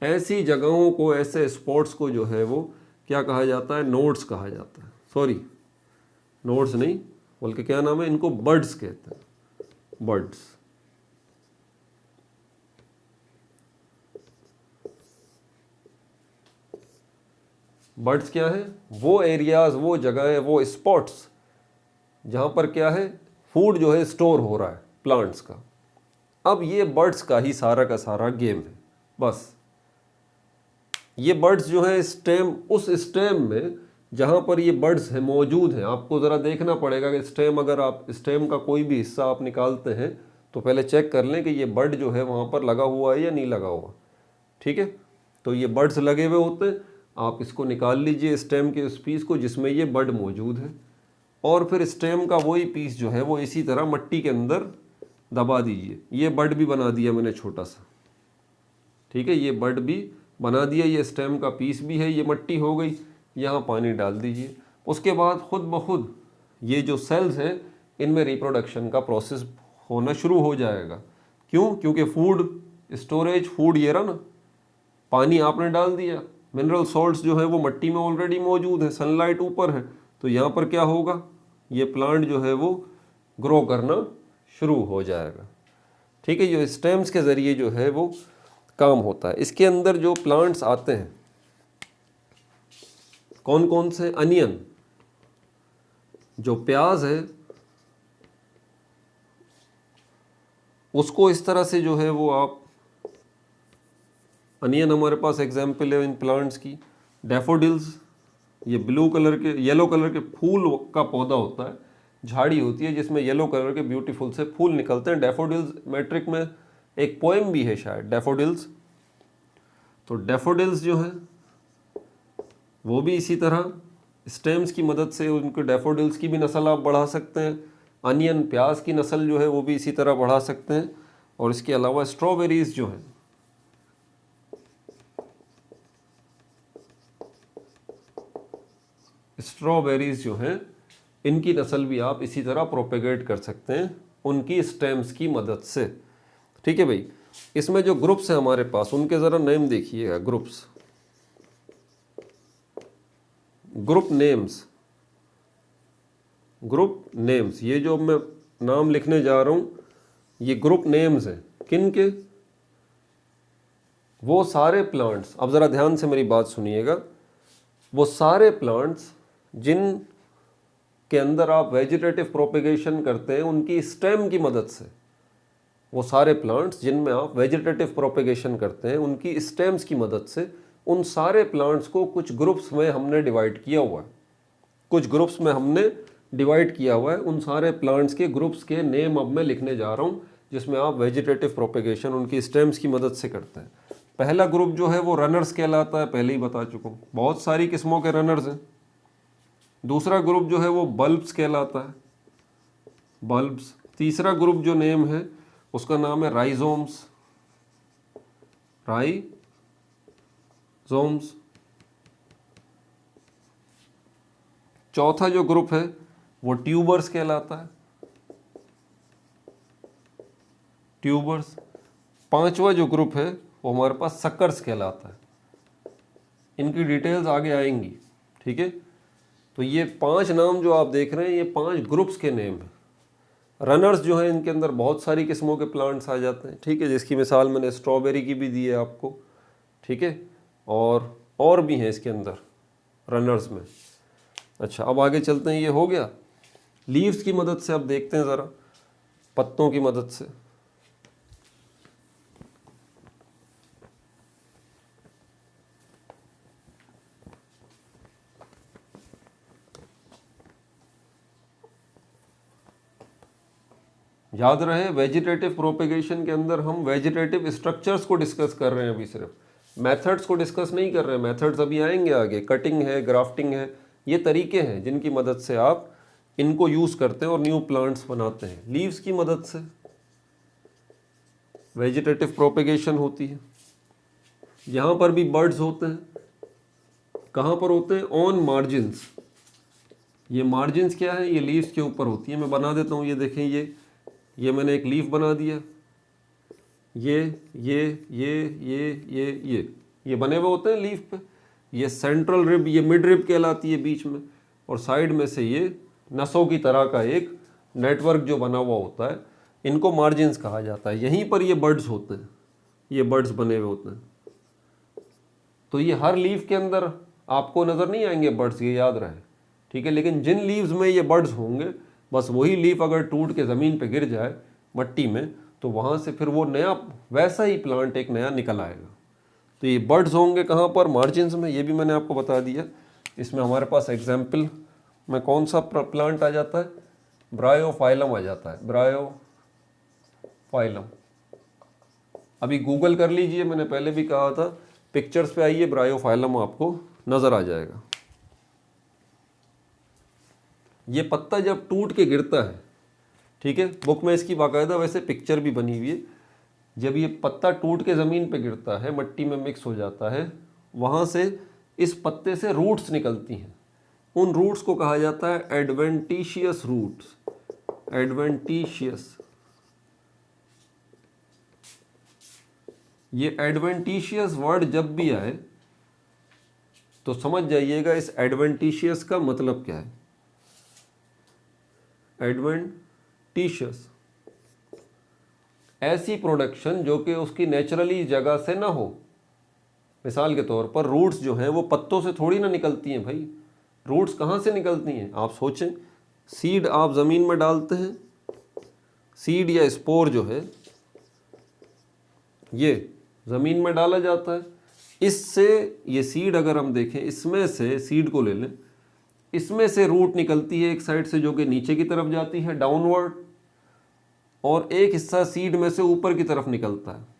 S1: ऐसी जगहों को, ऐसे स्पॉट्स को जो है वो क्या कहा जाता है, नोड्स कहा जाता है। सॉरी, नोड्स नहीं बल्कि क्या नाम है, इनको बर्ड्स कहते हैं, बर्ड्स। बर्ड्स क्या है, वो एरियाज, वो जगह, वो स्पॉट्स जहाँ पर क्या है, फूड जो है स्टोर हो रहा है प्लांट्स का। अब ये बर्ड्स का ही सारा का सारा गेम है बस। ये बर्ड्स जो है स्टेम, उस स्टेम में जहाँ पर ये बर्ड्स है मौजूद हैं, आपको ज़रा देखना पड़ेगा कि स्टेम, अगर आप स्टेम का कोई भी हिस्सा आप निकालते हैं तो पहले चेक कर लें कि ये बर्ड जो है वहाँ पर लगा हुआ है या नहीं लगा हुआ, ठीक है। तो ये बर्ड्स लगे हुए होते हैं, आप इसको निकाल लीजिए स्टेम के उस पीस को जिसमें ये बर्ड मौजूद है, और फिर स्टेम का वही पीस जो है वो इसी तरह मिट्टी के अंदर दबा दीजिए। ये बर्ड भी बना दिया मैंने छोटा सा, ठीक है, ये बर्ड भी बना दिया, ये स्टेम का पीस भी है, ये मिट्टी हो गई। यहाँ पानी डाल दीजिए, उसके बाद खुद ब खुद ये जो सेल्स हैं इनमें रिप्रोडक्शन का प्रोसेस होना शुरू हो जाएगा। क्यों? क्योंकि फूड स्टोरेज, फूड ये रहा ना, पानी आपने डाल दिया, मिनरल सॉल्ट्स जो है वो मिट्टी में ऑलरेडी मौजूद है, सनलाइट ऊपर है, तो यहाँ पर क्या होगा, ये प्लांट जो है वो ग्रो करना शुरू हो जाएगा, ठीक है। ये स्टेम्स के ज़रिए जो है वो काम होता है। इसके अंदर जो प्लांट्स आते हैं कौन कौन से, अनियन, जो प्याज है उसको इस तरह से जो है वो आप, अनियन हमारे पास एग्जाम्पल है इन प्लांट्स की। डैफोडिल्स, ये ब्लू कलर के, येलो कलर के फूल का पौधा होता है, झाड़ी होती है जिसमें येलो कलर के ब्यूटीफुल से फूल निकलते हैं। डैफोडिल्स, मैट्रिक में एक पोएम भी है शायद, डैफोडिल्स। तो डैफोडिल्स जो है वो भी इसी तरह स्टेम्स की मदद से उनके डैफोडिल्स की भी नस्ल आप बढ़ा सकते हैं। अनियन, प्याज की नस्ल जो है वो भी इसी तरह बढ़ा सकते हैं। और इसके अलावा स्ट्रॉबेरीज जो है, स्ट्रॉबेरीज जो हैं इनकी नस्ल भी आप इसी तरह प्रोपेगेट कर सकते हैं उनकी स्टेम्स की मदद से। ठीक है भाई। इसमें जो ग्रुप्स हैं हमारे पास उनके ज़रा नेम देखिएगा। Groups, group names, group names, ये जो मैं नाम लिखने जा रहा हूँ ये ग्रुप नेम्स हैं। किन के? वो सारे प्लांट्स, अब ज़रा ध्यान से मेरी बात सुनिएगा, वो सारे प्लांट्स जिन के अंदर आप वेजिटेटिव प्रोपेगेशन करते हैं उनकी स्टेम की मदद से, वो सारे प्लांट्स जिनमें आप वेजिटेटिव प्रोपेगेशन करते हैं उनकी स्टेम्स की मदद से, उन सारे प्लांट्स को कुछ ग्रुप्स में हमने डिवाइड किया हुआ है। कुछ ग्रुप्स में हमने डिवाइड किया हुआ है। उन सारे प्लांट्स के ग्रुप्स के नेम अब मैं लिखने जा रहा हूँ जिसमें आप वेजिटेटिव प्रोपेगेशन उनकी स्टेम्स की मदद से करते हैं। पहला ग्रुप जो है वो रनर्स कहलाता है, पहले ही बता चुका हूँ, बहुत सारी किस्मों के रनर्स हैं। दूसरा ग्रुप जो है वो बल्ब्स कहलाता है, बल्ब्स। तीसरा ग्रुप जो नेम है उसका नाम है राइजोम्स, राइजोम्स। चौथा जो ग्रुप है वो ट्यूबर्स कहलाता है, ट्यूबर्स। पांचवा जो ग्रुप है वो हमारे पास सक्कर्स कहलाता है। इनकी डिटेल्स आगे आएंगी, ठीक है। तो ये 5 नाम जो आप देख रहे हैं ये 5 ग्रुप्स के नेम हैं। रनर्स जो हैं इनके अंदर बहुत सारी किस्मों के प्लांट्स आ जाते हैं, ठीक है, जिसकी मिसाल मैंने स्ट्रॉबेरी की भी दी है आपको, ठीक है, और भी हैं इसके अंदर रनर्स में। अच्छा, अब आगे चलते हैं। ये हो गया लीव्स की मदद से। अब देखते हैं ज़रा पत्तों की मदद से। याद रहे वेजिटेटिव प्रोपेगेशन के अंदर हम वेजिटेटिव स्ट्रक्चर्स को डिस्कस कर रहे हैं, अभी सिर्फ मेथड्स को डिस्कस नहीं कर रहे हैं। मेथड्स अभी आएंगे आगे, कटिंग है, ग्राफ्टिंग है, ये तरीके हैं जिनकी मदद से आप इनको यूज़ करते हैं और न्यू प्लांट्स बनाते हैं। लीव्स की मदद से वेजिटेटिव प्रोपेगेशन होती है। यहाँ पर भी बर्ड्स होते हैं। कहाँ पर होते हैं? On margins. ये मार्जिन्स क्या है? ये लीव्स के ऊपर होती है। मैं बना देता हूँ, ये देखें, ये मैंने एक लीफ बना दिया। ये बने हुए होते हैं लीफ पे। ये सेंट्रल रिब, ये मिड रिब कहलाती है बीच में, और साइड में से ये नसों की तरह का एक नेटवर्क जो बना हुआ होता है, इनको मार्जिन्स कहा जाता है। यहीं पर ये बर्ड्स होते हैं, ये बर्ड्स बने हुए होते हैं। तो ये हर लीफ के अंदर आपको नज़र नहीं आएंगे बर्ड्स, ये याद रहे, ठीक है। लेकिन जिन लीव्स में ये बर्ड्स होंगे, बस वही लीफ अगर टूट के ज़मीन पे गिर जाए मट्टी में, तो वहाँ से फिर वो नया वैसा ही प्लांट एक नया निकल आएगा। तो ये बर्ड्स होंगे कहाँ पर? मार्जिन्स में। ये भी मैंने आपको बता दिया। इसमें हमारे पास एग्जाम्पल में कौन सा प्लांट आ जाता है? ब्रायोफाइलम आ जाता है, ब्रायोफाइलम। अभी गूगल कर लीजिए, मैंने पहले भी कहा था, पिक्चर्स पे आइए, ब्रायोफाइलम आपको नज़र आ जाएगा। ये पत्ता जब टूट के गिरता है, ठीक है, बुक में इसकी बाकायदा वैसे पिक्चर भी बनी हुई है। जब ये पत्ता टूट के ज़मीन पे गिरता है, मट्टी में मिक्स हो जाता है, वहाँ से इस पत्ते से रूट्स निकलती हैं। उन रूट्स को कहा जाता है एडवेंटिशियस रूट्स, एडवेंटिशियस। ये एडवेंटिशियस वर्ड जब भी आए तो समझ जाइएगा इस एडवेंटिशियस का मतलब क्या है। एडवेंटिशियस, ऐसी प्रोडक्शन जो कि उसकी नेचुरली जगह से ना हो। मिसाल के तौर पर रूट्स जो हैं वो पत्तों से थोड़ी ना निकलती हैं भाई। रूट्स कहाँ से निकलती हैं? आप सोचें, सीड आप ज़मीन में डालते हैं, सीड या स्पोर जो है ये ज़मीन में डाला जाता है। इससे ये सीड अगर हम देखें, इसमें से सीड को ले लें, इसमें से रूट निकलती है एक साइड से जो कि नीचे की तरफ जाती है डाउनवर्ड, और एक हिस्सा सीड में से ऊपर की तरफ निकलता है।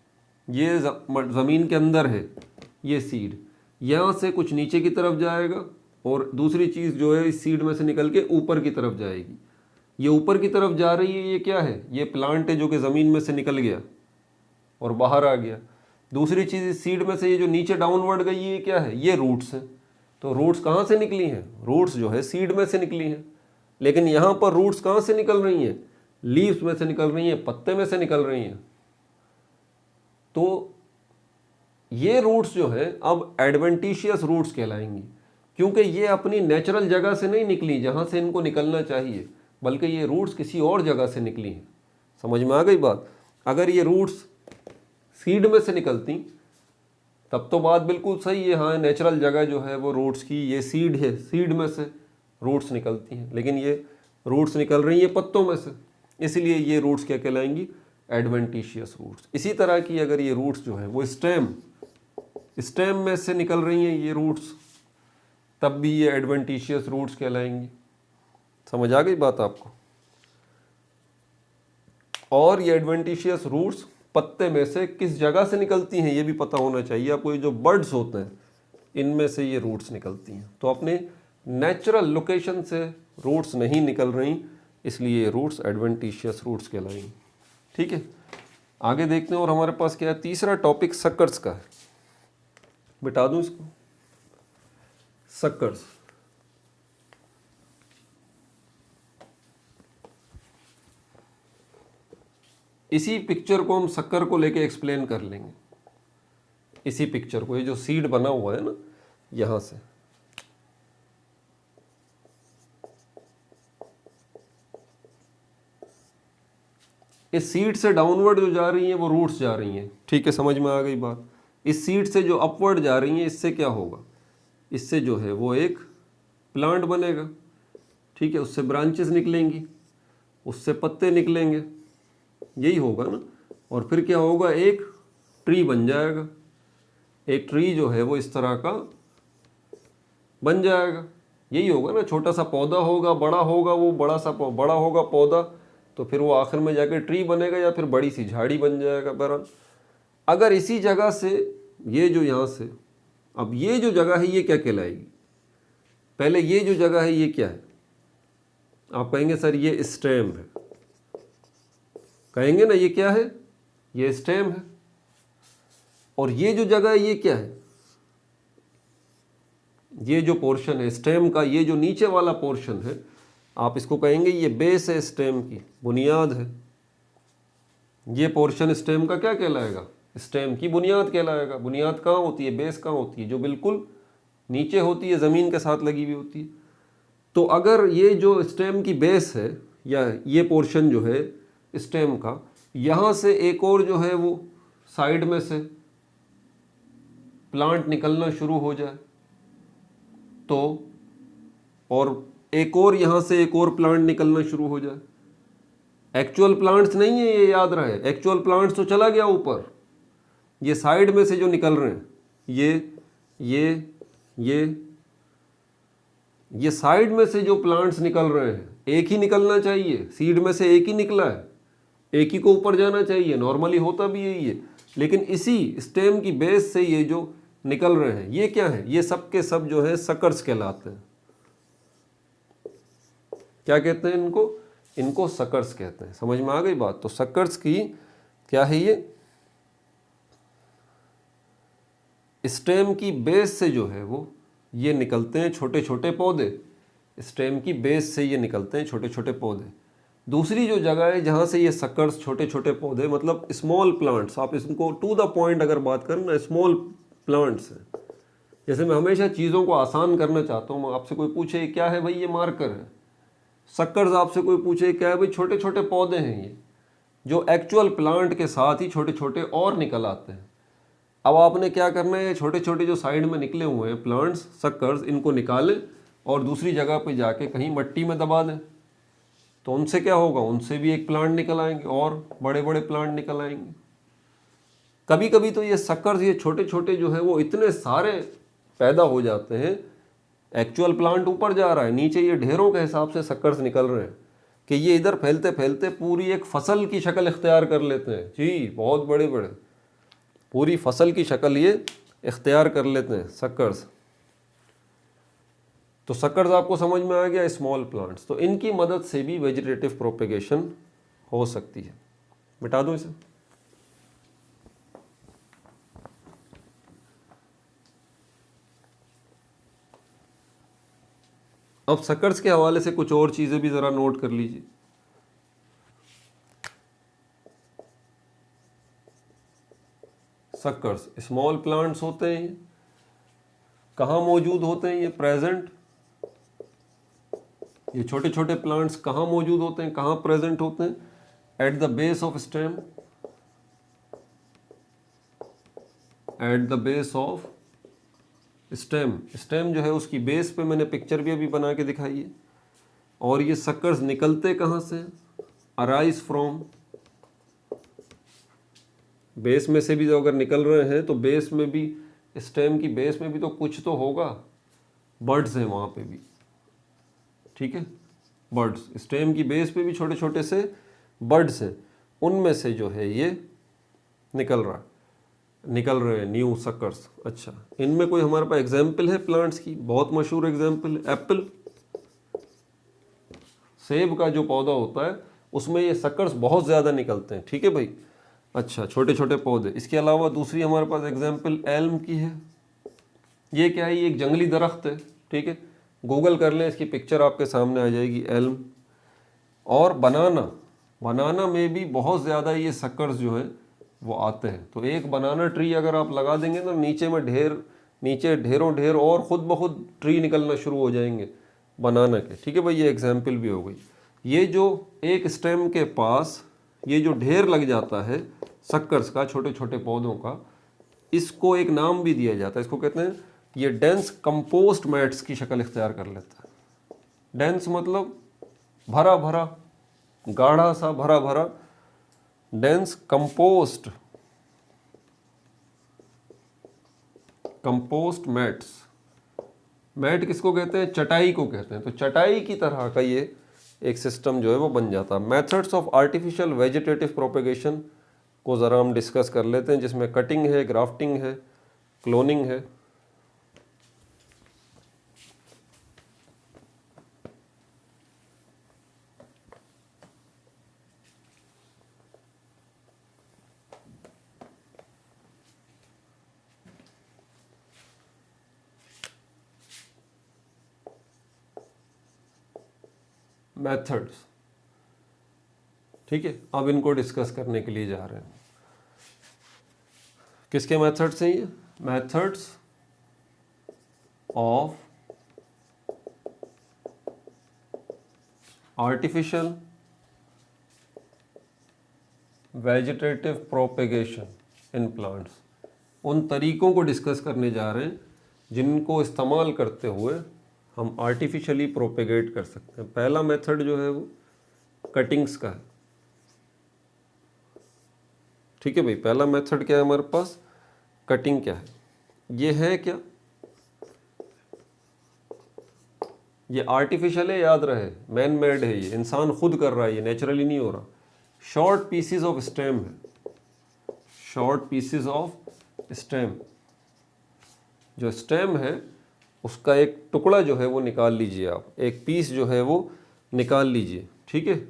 S1: ये ज़मीन के अंदर है ये सीड, यहाँ से कुछ नीचे की तरफ जाएगा और दूसरी चीज़ जो है इस सीड में से निकल के ऊपर की तरफ जाएगी। ये ऊपर की तरफ जा रही है, ये क्या है? ये प्लांट है जो कि ज़मीन में से निकल गया और बाहर आ गया। दूसरी चीज़ इस सीड में से ये जो नीचे डाउनवर्ड गई ये क्या है? ये रूट्स हैं। तो रूट्स कहाँ से निकली हैं? रूट्स जो है सीड में से निकली हैं। लेकिन यहाँ पर रूट्स कहाँ से निकल रही हैं? लीव्स में से निकल रही हैं, पत्ते में से निकल रही हैं। तो ये रूट्स जो है अब एडवेंटिशियस रूट्स कहलाएंगी, क्योंकि ये अपनी नेचुरल जगह से नहीं निकली जहाँ से इनको निकलना चाहिए, बल्कि ये रूट्स किसी और जगह से निकली हैं। समझ में आ गई बात? अगर ये रूट्स सीड में से निकलती तब तो बात बिल्कुल सही है, हाँ नेचुरल जगह जो है वो रूट्स की, ये सीड है, सीड में से रूट्स निकलती हैं। लेकिन ये रूट्स निकल रही हैं पत्तों में से, इसलिए ये रूट्स क्या कहलाएंगी? Adventitious roots. इसी तरह की अगर ये रूट्स जो है वो स्टेम में से निकल रही हैं ये रूट्स, तब भी ये एडवेंटिशियस रूट्स कहलाएंगी। समझ आ गई बात आपको? और ये एडवेंटिशियस रूट्स पत्ते में से किस जगह से निकलती हैं ये भी पता होना चाहिए आपको। ये जो बर्ड्स होते हैं इनमें से ये रूट्स निकलती हैं, तो अपने नेचुरल लोकेशन से रूट्स नहीं निकल रही, इसलिए ये रूट्स एडवेंटिशियस रूट्स कहलाएंगी। ठीक है, आगे देखते हैं। और हमारे पास क्या है? तीसरा टॉपिक सक्कर्स का है। बिठा दूं इसको, सक्कर्स। इसी पिक्चर को हम सक्कर को लेके एक्सप्लेन कर लेंगे। इसी पिक्चर को, ये जो सीड बना हुआ है ना यहां से, इस सीड से डाउनवर्ड जो जा रही हैं वो रूट्स जा रही हैं। ठीक है, समझ में आ गई बात? इस सीड से जो अपवर्ड जा रही हैं, इससे क्या होगा? इससे जो है वो एक प्लांट बनेगा। ठीक है, उससे ब्रांचेस निकलेंगी, उससे पत्ते निकलेंगे, यही होगा ना। और फिर क्या होगा? एक ट्री बन जाएगा। एक ट्री जो है वो इस तरह का बन जाएगा, यही होगा ना। छोटा सा पौधा होगा, बड़ा होगा, वो बड़ा होगा पौधा, तो फिर वो आखिर में जाकर ट्री बनेगा या फिर बड़ी सी झाड़ी बन जाएगा। बहरहाल अगर इसी जगह से ये जो यहाँ से, अब ये जो जगह है ये क्या कहलाएगी? पहले ये जो जगह है ये क्या है? आप कहेंगे सर ये स्टेम है, कहेंगे ना, ये क्या है? ये स्टेम है। और ये जो जगह है ये क्या है? ये जो पोर्शन है स्टेम का, ये जो नीचे वाला पोर्शन है, आप इसको कहेंगे ये बेस है, स्टेम की बुनियाद है। ये पोर्शन स्टेम का क्या कहलाएगा? स्टेम की बुनियाद कहलाएगा। बुनियाद कहाँ होती है? बेस कहाँ होती है? जो बिल्कुल नीचे होती है, ज़मीन के साथ लगी हुई होती है। तो अगर ये जो स्टेम की बेस है, या ये पोर्शन जो है स्टेम का, यहाँ से एक और जो है वो साइड में से प्लांट निकलना शुरू हो जाए, तो और एक और यहाँ से एक और प्लांट निकलना शुरू हो जाए। एक्चुअल प्लांट्स नहीं है ये, याद रहे, एक्चुअल प्लांट्स तो चला गया ऊपर। ये साइड में से जो निकल रहे हैं, ये साइड में से जो प्लांट्स निकल रहे हैं, एक ही निकलना चाहिए। सीड में से एक ही निकला है, एक ही को ऊपर जाना चाहिए, नॉर्मली होता भी यही है। लेकिन इसी स्टेम की बेस से ये जो निकल रहे हैं ये क्या है? ये सब के सब जो है सकर्स कहलाते हैं। क्या कहते हैं इनको? इनको सकर्स कहते हैं। समझ में आ गई बात? तो सकर्स की क्या है? ये स्टेम की बेस से जो है वो ये निकलते हैं छोटे छोटे पौधे। स्टेम की बेस से ये निकलते हैं छोटे छोटे पौधे। दूसरी जो जगह है जहाँ से ये सकर्स, छोटे छोटे पौधे, मतलब स्मॉल प्लांट्स, आप इसको टू द पॉइंट अगर बात करें ना, स्मॉल प्लांट्स हैं। जैसे मैं हमेशा चीज़ों को आसान करना चाहता हूँ, आपसे कोई पूछे क्या है भाई, ये मार्कर है। सक्कर्स आपसे कोई पूछे क्या है भाई, छोटे छोटे पौधे हैं ये, जो एक्चुअल प्लांट के साथ ही छोटे छोटे और निकल आते हैं। अब आपने क्या करना है, छोटे छोटे जो साइड में निकले हुए हैं प्लांट्स, सक्कर्स, इनको निकालें और दूसरी जगह पे जाके कहीं मट्टी में दबा दें, तो उनसे क्या होगा? उनसे भी एक प्लांट निकल आएंगे और बड़े बड़े प्लांट निकल आएंगे। कभी कभी तो ये सक्कर्स, ये छोटे छोटे जो है वो इतने सारे पैदा हो जाते हैं, एक्चुअल प्लांट ऊपर जा रहा है, नीचे ये ढेरों के हिसाब से सक्कर्स निकल रहे हैं कि ये इधर फैलते फैलते पूरी एक फसल की शक्ल इख्तियार कर लेते हैं जी, बहुत बड़े बड़े, पूरी फसल की शक्ल ये इख्तियार कर लेते हैं सक्कर्स। तो सक्कर्स आपको समझ में आ गया, स्मॉल प्लांट्स। तो इनकी मदद से भी वेजिटेटिव प्रोपेगेशन हो सकती है। मिटा दूं इसे। अब सक्कर्स के हवाले से कुछ और चीज़ें भी ज़रा नोट कर लीजिए। सक्कर्स स्मॉल प्लांट्स होते हैं, कहाँ मौजूद होते हैं ये प्रेजेंट, ये छोटे छोटे प्लांट्स कहाँ मौजूद होते हैं, कहाँ प्रेजेंट होते हैं? At the base of stem, at the base of stem. Stem जो है उसकी बेस पे मैंने पिक्चर भी अभी बना के दिखाई है। और ये सक्कर्स निकलते कहाँ से? अराइज फ्रॉम, बेस में से भी जो अगर निकल रहे हैं तो बेस में भी, स्टेम की बेस में भी तो कुछ तो होगा, बर्ड्स हैं वहाँ पे भी, ठीक है, बर्ड्स, स्टेम की बेस पे भी छोटे छोटे से बर्ड्स हैं, उनमें से जो है ये निकल रहे हैं न्यू सक्कर्स। अच्छा, इनमें कोई हमारे पास एग्जाम्पल है प्लांट्स की? बहुत मशहूर एग्जाम्पल है एप्पल, सेब का जो पौधा होता है उसमें ये सक्कर्स बहुत ज़्यादा निकलते हैं, ठीक है भाई। अच्छा, छोटे छोटे पौधे। इसके अलावा दूसरी हमारे पास एग्जाम्पल एल्म की है। ये क्या है? ये एक जंगली दरख्त है, ठीक है, गूगल कर लें, इसकी पिक्चर आपके सामने आ जाएगी, एल्म। और बनाना में भी बहुत ज़्यादा ये सक्कर्स जो है वो आते हैं। तो एक बनाना ट्री अगर आप लगा देंगे तो नीचे ढेरों और ख़ुद ब खुद ट्री निकलना शुरू हो जाएंगे बनाना के, ठीक है भाई। ये एग्जाम्पल भी हो गई। ये जो एक स्टेम के पास ये जो ढेर लग जाता है सक्कर्स का, छोटे छोटे पौधों का, इसको एक नाम भी दिया जाता है, इसको कहते हैं, ये डेंस कंपोस्ट मैट्स की शक्ल इख्तियार कर लेता है। डेंस मतलब भरा भरा, गाढ़ा सा, भरा भरा, डेंस कंपोस्ट मैट्स। मैट किसको कहते हैं? चटाई को कहते हैं। तो चटाई की तरह का ये एक सिस्टम जो है वो बन जाता है। Methods of artificial vegetative propagation को ज़रा हम डिस्कस कर लेते हैं, जिसमें कटिंग है, ग्राफ्टिंग है, क्लोनिंग है। मेथड्स, ठीक है, अब इनको डिस्कस करने के लिए जा रहे हैं। किसके मेथड्स हैं ये? Methods of artificial vegetative propagation in plants. उन तरीकों को डिस्कस करने जा रहे हैं जिनको इस्तेमाल करते हुए हम आर्टिफिशियली प्रोपेगेट कर सकते हैं। पहला मेथड जो है वो कटिंग्स का है, ठीक है भाई। पहला मेथड क्या है हमारे पास? कटिंग। क्या है ये? है क्या ये? आर्टिफिशियल है, याद रहे, मैन मेड है, ये इंसान खुद कर रहा है, ये नेचुरली नहीं हो रहा। शॉर्ट पीसीज ऑफ स्टेम है, शॉर्ट पीसीज ऑफ स्टेम। जो स्टेम है उसका एक टुकड़ा जो है वो निकाल लीजिए आप, एक पीस जो है वो निकाल लीजिए, ठीक है।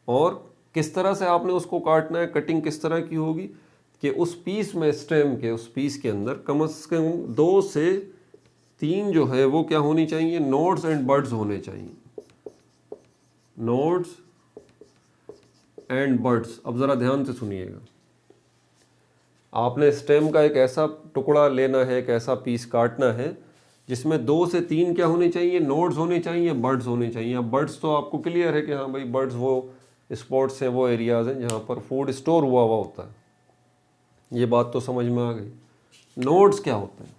S1: और किस तरह से आपने उसको काटना है, कटिंग किस तरह की होगी कि उस पीस में, स्टेम के उस पीस के अंदर कम से कम 2 से 3 जो है वो क्या होनी चाहिए? नोड्स एंड बड्स होने चाहिए, नोड्स एंड बड्स। अब ज़रा ध्यान से सुनिएगा, आपने स्टेम का एक ऐसा टुकड़ा लेना है, एक ऐसा पीस काटना है जिसमें 2 से 3 क्या होने चाहिए? नोड्स होने चाहिए, बर्ड्स होने चाहिए। अब बर्ड्स तो आपको क्लियर है कि हाँ भाई, बर्ड्स वो स्पॉट्स हैं, वो एरियाज़ हैं जहाँ पर फूड स्टोर हुआ होता है। ये बात तो समझ में आ गई। नोड्स क्या होते हैं?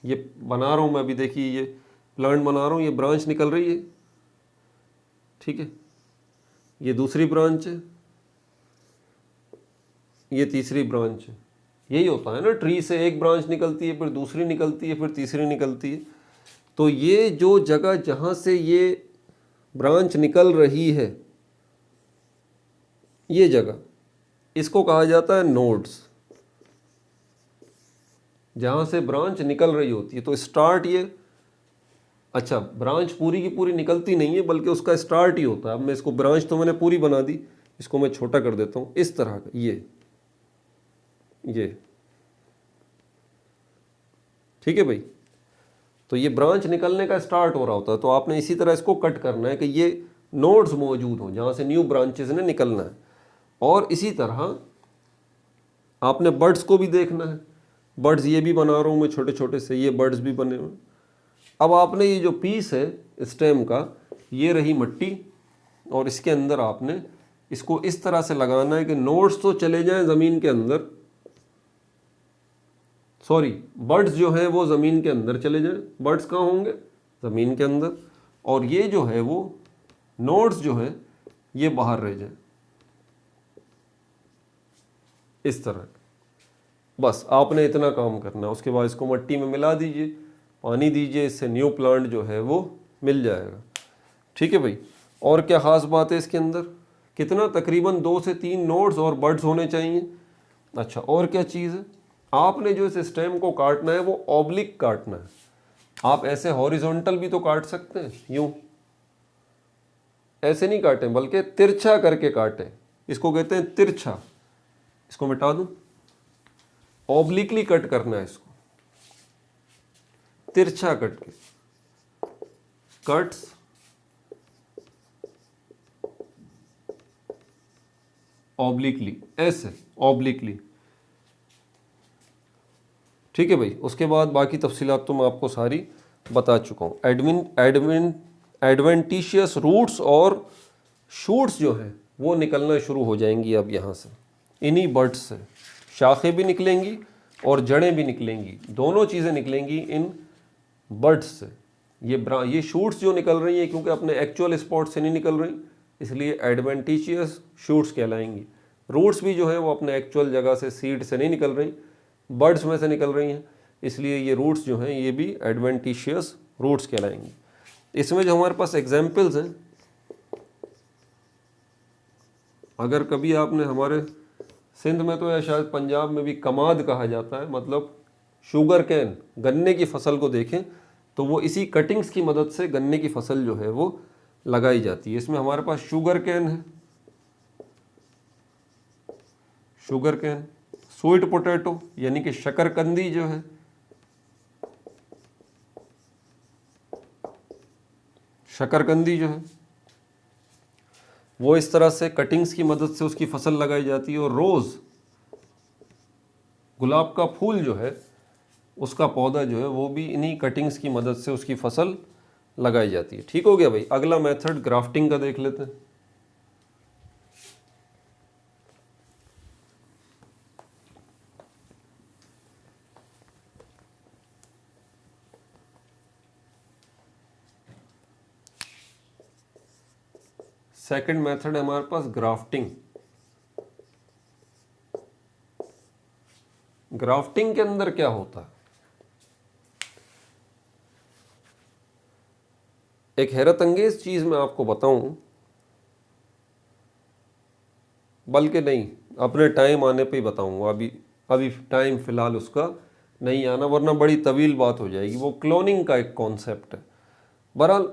S1: ये बना रहा हूँ मैं अभी, देखिए ये प्लांट बना रहा हूँ, ये ब्रांच निकल रही है, ठीक है, ये दूसरी ब्रांच है, ये तीसरी ब्रांच है। यही होता है ना, ट्री से एक ब्रांच निकलती है, फिर दूसरी निकलती है, फिर तीसरी निकलती है। तो ये जो जगह जहाँ से ये ब्रांच निकल रही है, ये जगह, इसको कहा जाता है नोड्स, जहाँ से ब्रांच निकल रही होती है। तो स्टार्ट ये, अच्छा ब्रांच पूरी की पूरी निकलती नहीं है, बल्कि उसका स्टार्ट ही होता है। अब मैं इसको, ब्रांच तो मैंने पूरी बना दी, इसको मैं छोटा कर देता हूँ इस तरह का, ये ठीक है भाई। तो ये ब्रांच निकलने का स्टार्ट हो रहा होता है। तो आपने इसी तरह इसको कट करना है कि ये नोड्स मौजूद हों जहाँ से न्यू ब्रांचेस ने निकलना है। और इसी तरह आपने बर्ड्स को भी देखना है। बर्ड्स ये भी बना रहा हूँ मैं छोटे छोटे से, ये बर्ड्स भी बने हुए। अब आपने ये जो पीस है स्टेम का, ये रही मिट्टी, और इसके अंदर आपने इसको इस तरह से लगाना है कि नोड्स तो चले जाएं ज़मीन के अंदर, सॉरी बर्ड्स जो हैं वो ज़मीन के अंदर चले जाएं। बर्ड्स कहाँ होंगे? ज़मीन के अंदर। और ये जो है वो नोड्स जो है ये बाहर रह जाएं, इस तरह। बस आपने इतना काम करना है। उसके बाद इसको मिट्टी में मिला दीजिए, पानी दीजिए, इससे न्यू प्लांट जो है वो मिल जाएगा। ठीक है भाई। और क्या ख़ास बात है इसके अंदर? कितना? तकरीबन 2 से 3 नोड्स और बर्ड्स होने चाहिए। अच्छा, और क्या चीज़ है? आपने जो इस स्टेम को काटना है वो ऑब्लिक काटना है। आप ऐसे हॉरिजॉन्टल भी तो काट सकते हैं, यूं ऐसे नहीं काटें, बल्कि तिरछा करके काटें। इसको कहते हैं तिरछा। इसको मिटा दूं, ऑब्लिकली कट करना है इसको, तिरछा कट के, कट्स ऑब्लिकली, ऐसे ऑब्लिकली। ठीक है भाई। उसके बाद बाकी तफसीलात तो मैं आपको सारी बता चुका हूँ। एडवेंटिशियस रूट्स और शूट्स जो हैं वो निकलना शुरू हो जाएंगी अब यहाँ से, इन्हीं बर्ड्स से। शाखें भी निकलेंगी और जड़ें भी निकलेंगी, दोनों चीज़ें निकलेंगी इन बर्ड्स से। ये शूट्स जो निकल रही हैं, क्योंकि अपने एक्चुअल स्पॉट से नहीं निकल रही, इसलिए एडवेंटिशियस शूट्स कहलाएंगी। रूट्स भी जो है वो अपने एक्चुअल जगह से, सीड से नहीं निकल रही, बर्ड्स में से निकल रही हैं, इसलिए ये रूट्स जो हैं ये भी एडवेंटिशियस रूट्स कहलाएंगी। इसमें जो हमारे पास एग्जाम्पल्स हैं, अगर कभी आपने, हमारे सिंध में तो या शायद पंजाब में भी कमाद कहा जाता है, मतलब शुगर कैन, गन्ने की फसल को देखें तो वो इसी कटिंग्स की मदद से गन्ने की फसल जो है वो लगाई जाती है। इसमें हमारे पास शुगर कैन है, शुगर कैन, स्वीट पोटैटो यानी कि शकरकंदी जो है, शकरकंदी जो है वो इस तरह से कटिंग्स की मदद से उसकी फसल लगाई जाती है। और रोज़, गुलाब का फूल जो है उसका पौधा जो है वो भी इन्हीं कटिंग्स की मदद से उसकी फसल लगाई जाती है। ठीक हो गया भाई। अगला मेथड ग्राफ्टिंग का देख लेते हैं। सेकंड मेथड है हमारे पास ग्राफ्टिंग। ग्राफ्टिंग के अंदर क्या होता है? एक हैरत अंगेज चीज मैं आपको बताऊं, बल्कि नहीं, अपने टाइम आने पे ही बताऊंगा। अभी टाइम फिलहाल उसका नहीं आना, वरना बड़ी तवील बात हो जाएगी। वो क्लोनिंग का एक कॉन्सेप्ट है। बहरहाल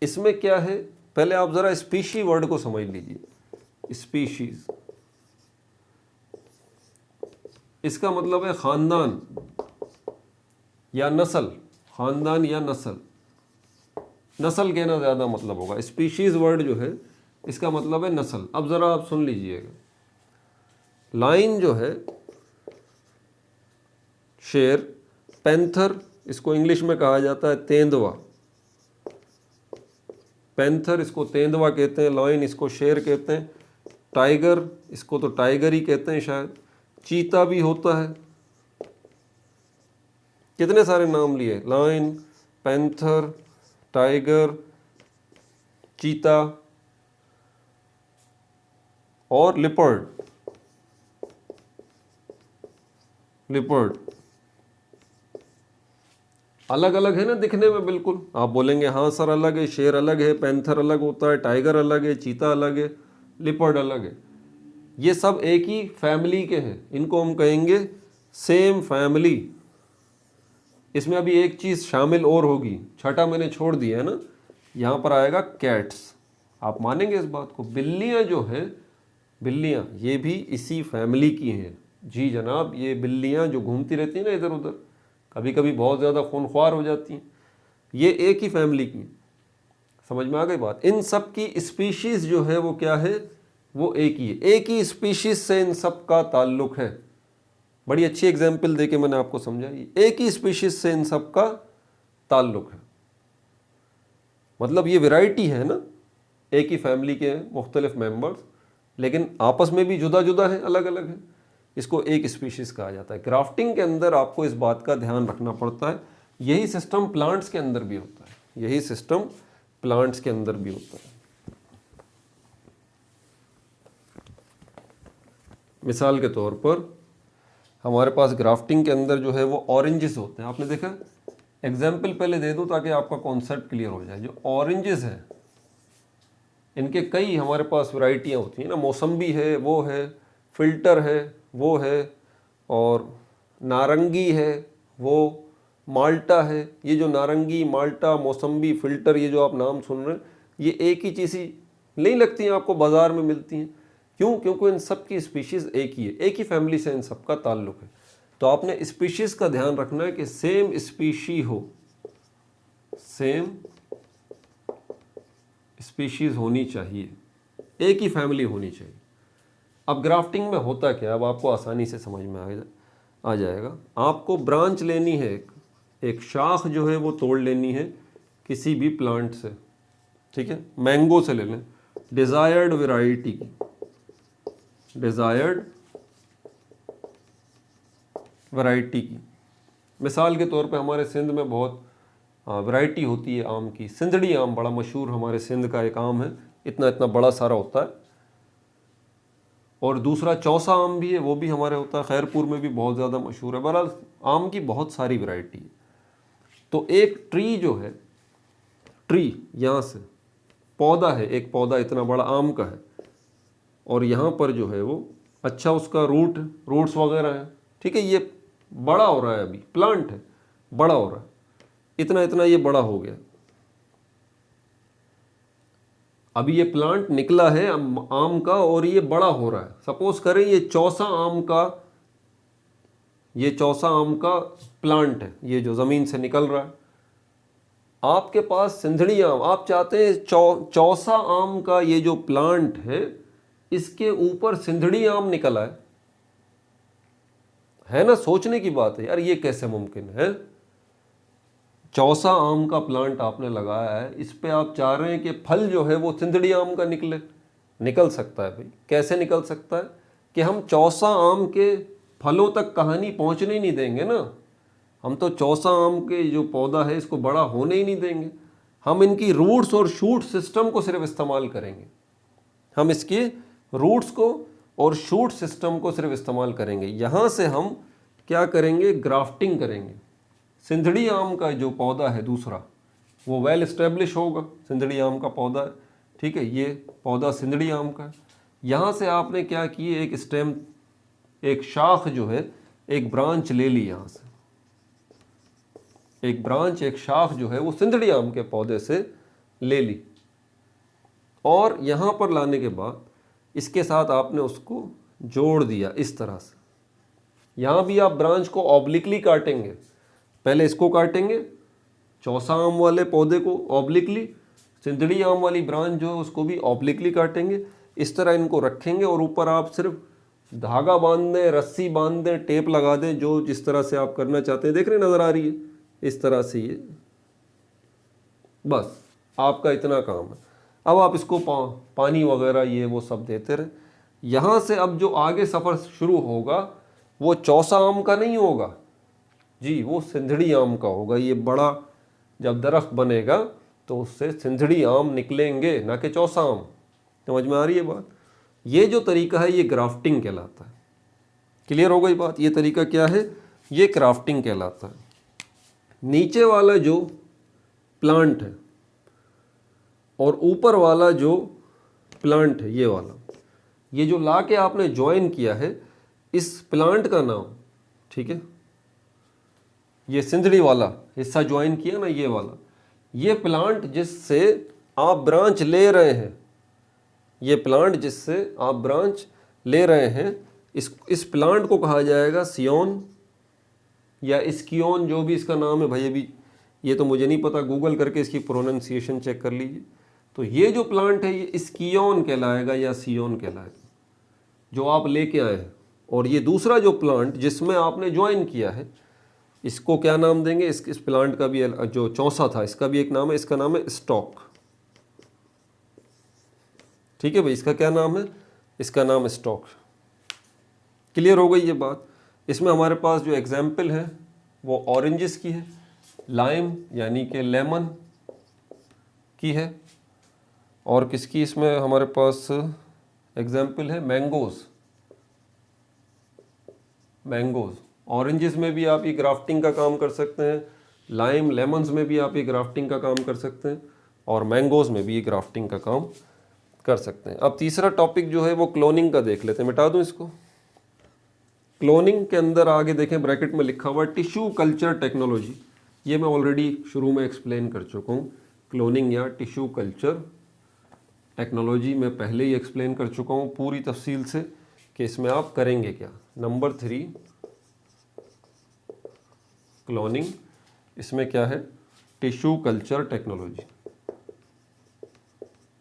S1: इसमें क्या है, पहले आप जरा स्पीशी वर्ड को समझ लीजिए। स्पीशीज, इसका मतलब है खानदान या नस्ल। खानदान या नस्ल, नस्ल कहना ज़्यादा मतलब होगा। स्पीशीज़ वर्ड जो है इसका मतलब है नस्ल। अब ज़रा आप सुन लीजिएगा। लाइन जो है शेर, पैंथर, इसको इंग्लिश में कहा जाता है तेंदुआ। पैंथर इसको तेंदुआ कहते हैं, लाइन इसको शेर कहते हैं, टाइगर इसको तो टाइगर ही कहते हैं शायद, चीता भी होता है। कितने सारे नाम लिए, लाइन, पैंथर, टाइगर, चीता। और लिपर्ड, लिपर्ड अलग अलग है ना दिखने में बिल्कुल। आप बोलेंगे हाँ सर अलग है, शेर अलग है, पैंथर अलग होता है, टाइगर अलग है, चीता अलग है, लिपर्ड अलग है। ये सब एक ही फैमिली के हैं, इनको हम कहेंगे सेम फैमिली। इसमें अभी एक चीज़ शामिल और होगी, छठा मैंने छोड़ दिया है ना, यहाँ पर आएगा कैट्स। आप मानेंगे इस बात को? बिल्लियाँ जो हैं, बिल्लियाँ ये भी इसी फैमिली की हैं। जी जनाब, ये बिल्लियाँ जो घूमती रहती हैं ना इधर उधर, कभी कभी बहुत ज़्यादा खूनख्वार हो जाती हैं, ये एक ही फैमिली की। समझ में आ गई बात? इन सब की स्पीशीज़ जो है वो क्या है, वो एक ही है, एक ही स्पीशीज़ से इन सब का ताल्लुक है। बड़ी अच्छी एग्जाम्पल देके मैंने आपको समझाई, एक ही स्पीशीज़ से इन सब का ताल्लुक है। मतलब ये वैरायटी है ना, एक ही फैमिली के मुख्तलिफ मेंबर्स, लेकिन आपस में भी जुदा जुदा है, अलग अलग है। इसको एक स्पीशीज़ कहा जाता है। ग्राफ्टिंग के अंदर आपको इस बात का ध्यान रखना पड़ता है। यही सिस्टम प्लांट्स के अंदर भी होता है, यही सिस्टम प्लांट्स के अंदर भी होता है। मिसाल के तौर पर हमारे पास ग्राफ्टिंग के अंदर जो है वो ऑरेंजेस होते हैं। आपने देखा, एग्जाम्पल पहले दे दूं ताकि आपका कॉन्सेप्ट क्लियर हो जाए। जो ऑरेंजेस है, इनके कई हमारे पास वैरायटियाँ होती हैं ना, मौसम्बी है, वो है, फिल्टर है, वो है, और नारंगी है, वो माल्टा है। ये जो नारंगी, माल्टा, मौसम्बी, फिल्टर, ये जो आप नाम सुन रहे हैं, ये एक ही चीज़ ही नहीं लगती हैं आपको, बाज़ार में मिलती हैं। क्यों? क्योंकि इन सब की स्पीशीज़ एक ही है, एक ही फैमिली से इन सब का ताल्लुक है। तो आपने स्पीशीज़ का ध्यान रखना है कि सेम स्पीशी हो, सेम स्पीशीज़ होनी चाहिए, एक ही फैमिली होनी चाहिए। अब ग्राफ्टिंग में होता क्या, अब आपको आसानी से समझ में आ जाएगा। आपको ब्रांच लेनी है, एक शाख जो है वो तोड़ लेनी है किसी भी प्लांट से, ठीक है। मैंगो से ले लें, डिज़ायर्ड वैरायटी की, डिज़ायर्ड वैरायटी की। मिसाल के तौर पे हमारे सिंध में बहुत वैरायटी होती है आम की। सिंधड़ी आम बड़ा मशहूर हमारे सिंध का एक आम है, इतना इतना बड़ा सारा होता है। और दूसरा चौसा आम भी है, वो भी हमारे होता है, खैरपुर में भी बहुत ज़्यादा मशहूर है। बहरहाल आम की बहुत सारी वैरायटी है। तो एक ट्री जो है, ट्री यहाँ से पौधा है, एक पौधा इतना बड़ा आम का है, और यहाँ पर जो है वो अच्छा उसका रूट्स वगैरह है, ठीक है। ये बड़ा हो रहा है, अभी प्लांट है, बड़ा हो रहा है, इतना इतना ये बड़ा हो गया। अभी ये प्लांट निकला है आम का और ये बड़ा हो रहा है। सपोज करें ये चौसा आम का, ये चौसा आम का प्लांट है, ये जो ज़मीन से निकल रहा है। आपके पास सिंधड़ी आम, आप चाहते हैं चौसा आम का ये जो प्लांट है, इसके ऊपर सिंधड़ी आम निकला है ना। सोचने की बात है यार, ये कैसे मुमकिन है? चौसा आम का प्लांट आपने लगाया है, इस पे आप चाह रहे हैं कि फल जो है वो सिंधड़ी आम का निकले। निकल सकता है भाई, कैसे निकल सकता है? कि हम चौसा आम के फलों तक कहानी पहुंचने ही नहीं देंगे ना। हम तो चौसा आम के जो पौधा है इसको बड़ा होने ही नहीं देंगे। हम इनकी रूट्स और शूट सिस्टम को सिर्फ इस्तेमाल करेंगे। हम इसके रूट्स को और शूट सिस्टम को सिर्फ इस्तेमाल करेंगे। यहाँ से हम क्या करेंगे? ग्राफ्टिंग करेंगे। सिंधड़ी आम का जो पौधा है दूसरा, वो वेल इस्टेब्लिश होगा, सिंधड़ी आम का पौधा है, ठीक है। ये पौधा सिंधड़ी आम का है। यहाँ से आपने क्या किए, एक स्टेम, एक शाख जो है, एक ब्रांच ले ली। यहाँ से एक ब्रांच, एक शाख जो है वो सिंधड़ी आम के पौधे से ले ली, और यहाँ पर लाने के बाद इसके साथ आपने उसको जोड़ दिया इस तरह से। यहाँ भी आप ब्रांच को ऑब्लिकली काटेंगे, पहले इसको काटेंगे, चौसा आम वाले पौधे को ऑब्लिकली, सिंधड़ी आम वाली ब्रांच जो है उसको भी ऑब्लिकली काटेंगे। इस तरह इनको रखेंगे, और ऊपर आप सिर्फ धागा बांध दें, रस्सी बांध दें, टेप लगा दें, जो जिस तरह से आप करना चाहते हैं। देख रहे नज़र आ रही है इस तरह से, ये बस आपका इतना काम है। अब आप इसको पानी वगैरह ये वो सब देते रहे। यहाँ से अब जो आगे सफ़र शुरू होगा वो चौसा आम का नहीं होगा जी, वो सिंधड़ी आम का होगा। ये बड़ा जब दरख्त बनेगा तो उससे सिंधड़ी आम निकलेंगे, ना कि चौसा आम। समझ में आ रही है बात? ये जो तरीका है ये ग्राफ्टिंग कहलाता है। क्लियर हो गई बात? ये तरीका क्या है? ये ग्राफ्टिंग कहलाता है। नीचे वाला जो प्लांट है और ऊपर वाला जो प्लांट है, ये वाला, ये जो ला के आपने ज्वाइन किया है, इस प्लांट का नाम, ठीक है, ये सिंदड़ी वाला हिस्सा ज्वाइन किया ना, ये वाला, ये प्लांट जिससे आप ब्रांच ले रहे हैं, ये प्लांट जिससे आप ब्रांच ले रहे हैं, इस प्लांट को कहा जाएगा सियोन या इस्कियोन, जो भी इसका नाम है भाई। अभी ये तो मुझे नहीं पता, गूगल करके इसकी प्रोनाउंसिएशन चेक कर लीजिए। तो ये जो प्लांट है ये इस्कियोन कहलाएगा या सियोन कहलाएगा, जो आप लेके आए हैं। और ये दूसरा जो प्लांट जिसमें आपने ज्वाइन किया है, इसको क्या नाम देंगे? इस प्लांट का भी जो चौसा था, इसका भी एक नाम है, इसका नाम है स्टॉक। ठीक है भाई, इसका क्या नाम है? इसका नाम है स्टॉक। क्लियर हो गई ये बात? इसमें हमारे पास जो एग्जाम्पल है वो ऑरेंजेस की है, लाइम यानी कि लेमन की है, और किसकी इसमें हमारे पास एग्जाम्पल है? मैंगोज़। मैंगोज़, ऑरेंजेस में भी आप ये ग्राफ्टिंग का काम कर सकते हैं, लाइम लेमन्स में भी आप ये ग्राफ्टिंग का काम कर सकते हैं, और मैंगोज़ में भी ये ग्राफ्टिंग का काम कर सकते हैं। अब तीसरा टॉपिक जो है वो क्लोनिंग का देख लेते हैं। मिटा दूं इसको। क्लोनिंग के अंदर आगे देखें ब्रैकेट में लिखा हुआ टिश्यू कल्चर टेक्नोलॉजी। ये मैं ऑलरेडी शुरू में एक्सप्लेन कर चुका हूँ। क्लोनिंग या टिश्यू कल्चर टेक्नोलॉजी मैं पहले ही एक्सप्लेन कर चुका हूँ पूरी तफसील से कि इसमें आप करेंगे क्या। नंबर 3 क्लोनिंग, इसमें क्या है? Tissue culture technology.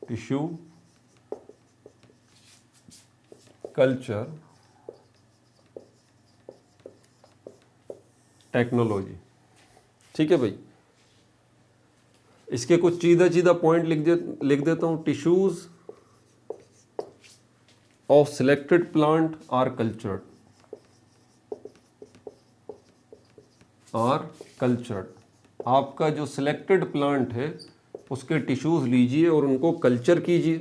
S1: Tissue culture technology. ठीक है भाई, इसके कुछ सीधा पॉइंट लिख देता हूँ। Tissues of selected plant are cultured. आपका जो सिलेक्टेड प्लांट है उसके टिश्यूज लीजिए और उनको कल्चर कीजिए।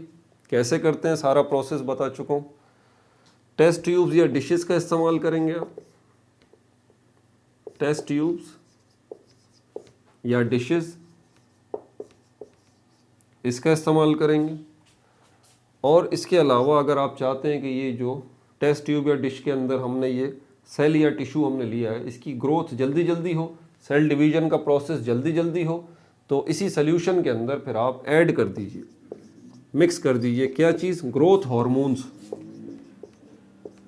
S1: कैसे करते हैं सारा प्रोसेस बता चुका हूँ। टेस्ट ट्यूब्स या डिशेस का इस्तेमाल करेंगे आप। टेस्ट ट्यूब्स या डिशेस, इसका इस्तेमाल करेंगे। और इसके अलावा अगर आप चाहते हैं कि ये जो टेस्ट ट्यूब या डिश के अंदर हमने ये सेल या टिश्यू हमने लिया है, इसकी ग्रोथ जल्दी हो, सेल डिवीजन का प्रोसेस जल्दी हो, तो इसी सोल्यूशन के अंदर फिर आप ऐड कर दीजिए, मिक्स कर दीजिए क्या चीज़? Growth hormones.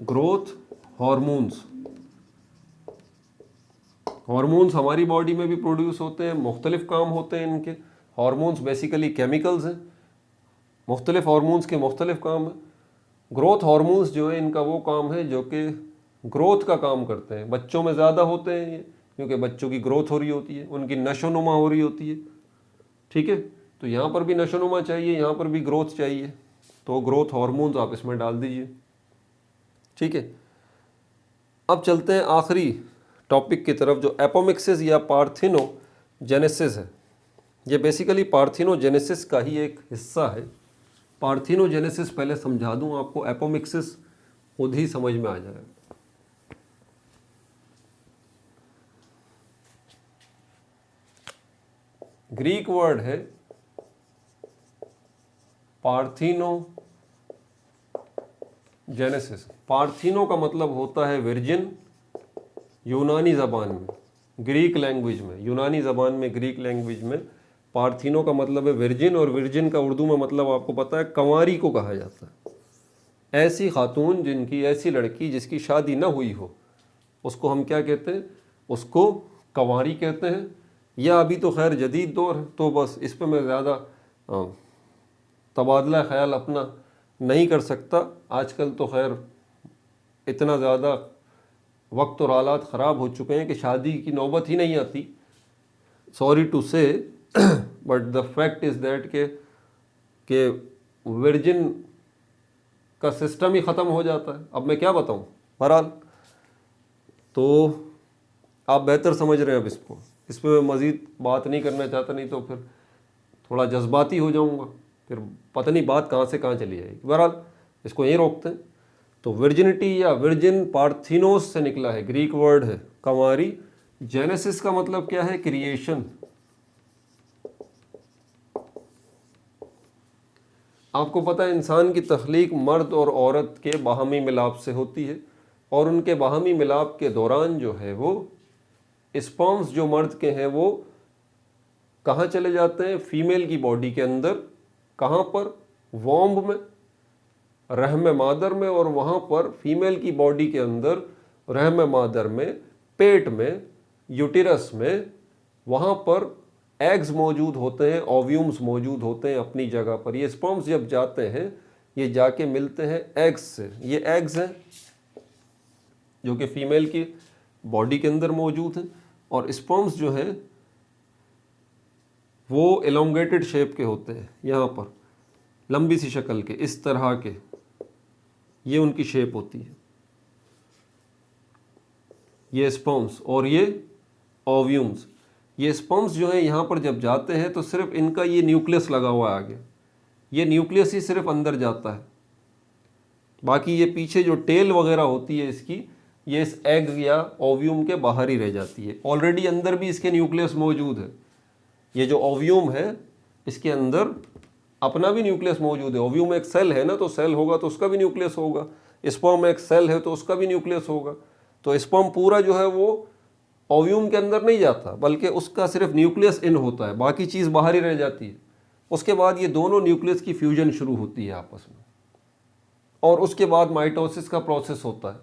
S1: Growth hormones. Hormones हमारी बॉडी में भी प्रोड्यूस होते हैं, मुख्तलिफ काम होते हैं इनके। हार्मोन्स बेसिकली केमिकल्स हैं, मुख्तलिफ हार्मोन्स के मुख्तलिफ काम हैं। ग्रोथ हार्मोन्स जो है इनका वो काम है जो कि ग्रोथ का काम करते हैं। बच्चों में ज़्यादा होते हैं ये, क्योंकि बच्चों की ग्रोथ हो रही होती है, उनकी नशोनुमा हो रही होती है। ठीक है, तो यहाँ पर भी नशोनुमा चाहिए, यहाँ पर भी ग्रोथ चाहिए, तो ग्रोथ हार्मोन्स आप इसमें डाल दीजिए। ठीक है, अब चलते हैं आखिरी टॉपिक की तरफ, जो एपोमिक्सिस या पार्थिनोजेनेसिस है। ये बेसिकली पार्थिनोजेनेसिस का ही एक हिस्सा है। पार्थिनोजेनेसिस पहले समझा दूं आपको, एपोमिक्सिस खुद ही समझ में आ जाएगा। ग्रीक वर्ड है पार्थिनोजेनेसिस। पार्थिनो का मतलब होता है विर्जिन, यूनानी ज़बान में, ग्रीक लैंग्वेज में, यूनानी ज़बान में, ग्रीक लैंग्वेज में पार्थिनो का मतलब है विर्जिन, और विर्जिन का उर्दू में मतलब आपको पता है कंवारी को कहा जाता है। ऐसी खातून जिनकी, ऐसी लड़की जिसकी शादी ना हुई हो, उसको हम क्या कहते हैं? उसको कंवारी कहते हैं। या अभी तो खैर जदीद दौर है, तो बस इस पर मैं ज़्यादा तबादला ख्याल अपना नहीं कर सकता। आजकल तो खैर इतना ज़्यादा वक्त और हालात ख़राब हो चुके हैं कि शादी की नौबत ही नहीं आती। सॉरी टू से, but the fact is that के वर्जिन का सिस्टम ही ख़त्म हो जाता है। अब मैं क्या बताऊँ, बहरहाल तो आप बेहतर समझ रहे हैं। अब इस पर मैं मज़ीद बात नहीं करना चाहता, नहीं तो फिर थोड़ा जज्बाती हो जाऊँगा, फिर पता नहीं बात कहाँ से कहाँ चली जाएगी। बहरहाल इसको यहीं रोकते हैं। तो वर्जिनिटी या वर्जिन पार्थिनोस से निकला है, ग्रीक वर्ड है कंवारी। जेनेसिस का मतलब क्या है? क्रिएशन। आपको पता है इंसान की तख्लीक मर्द और औरत के बाहमी मिलाप से होती है, और उनके बाहमी मिलाप के दौरान जो है वो स्पर्म्स जो मर्द के हैं वो कहाँ चले जाते हैं? फीमेल की बॉडी के अंदर। कहाँ पर? वॉम्ब में, रहम मादर में, और वहाँ पर फीमेल की बॉडी के अंदर रहम मादर में, पेट में, यूटिरस में, वहाँ पर एग्स मौजूद होते हैं, ओव्यूम्स मौजूद होते हैं अपनी जगह पर। ये स्पर्म्स जब जाते हैं ये जाके मिलते हैं एग्स से। ये एग्स हैं जो कि फीमेल की बॉडी के अंदर मौजूद हैं, और स्पर्म्स जो हैं वो एलोंगेटेड शेप के होते हैं, यहाँ पर लंबी सी शक्ल के, इस तरह के, ये उनकी शेप होती है, ये स्पर्म्स और ये ओव्यूम्स। ये स्पर्म्स जो है यहाँ पर जब जाते हैं तो सिर्फ इनका ये न्यूक्लियस लगा हुआ है आगे, ये न्यूक्लियस ही सिर्फ अंदर जाता है, बाकी ये पीछे जो टेल वगैरह होती है इसकी, ये इस एग या ओव्यूम के बाहर ही रह जाती है। ऑलरेडी अंदर भी इसके न्यूक्लियस मौजूद है। ये जो ओव्यूम है इसके अंदर अपना भी न्यूक्लियस मौजूद है। ओव्यूम एक सेल है ना, तो सेल होगा तो उसका भी न्यूक्लियस होगा। स्पर्म एक सेल है तो उसका भी न्यूक्लियस होगा। तो स्पर्म पूरा जो है वो ओव्यूम के अंदर नहीं जाता, बल्कि उसका सिर्फ न्यूक्लियस इन होता है, बाकी चीज़ बाहर ही रह जाती है। उसके बाद ये दोनों न्यूक्लियस की फ्यूजन शुरू होती है आपस में, और उसके बाद माइटोसिस का प्रोसेस होता है,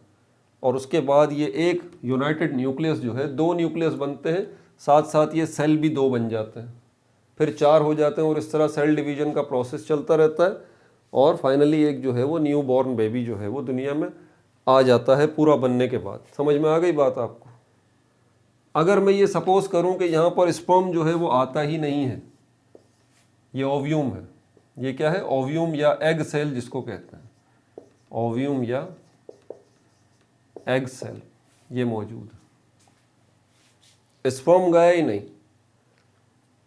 S1: और उसके बाद ये एक यूनाइटेड न्यूक्लियस जो है, दो न्यूक्लियस बनते हैं, साथ साथ ये सेल भी दो बन जाते हैं, फिर चार हो जाते हैं, और इस तरह सेल डिवीजन का प्रोसेस चलता रहता है, और फाइनली एक जो है वो न्यू बॉर्न बेबी जो है वो दुनिया में आ जाता है पूरा बनने के बाद। समझ में आ गई बात आपको? अगर मैं ये सपोज करूं कि यहाँ पर स्पर्म जो है वो आता ही नहीं है, ये ओव्यूम है, ये क्या है? ओव्यूम या एग सेल जिसको कहते हैं, ओव्यूम या एग सेल ये मौजूद है, स्पर्म गया ही नहीं।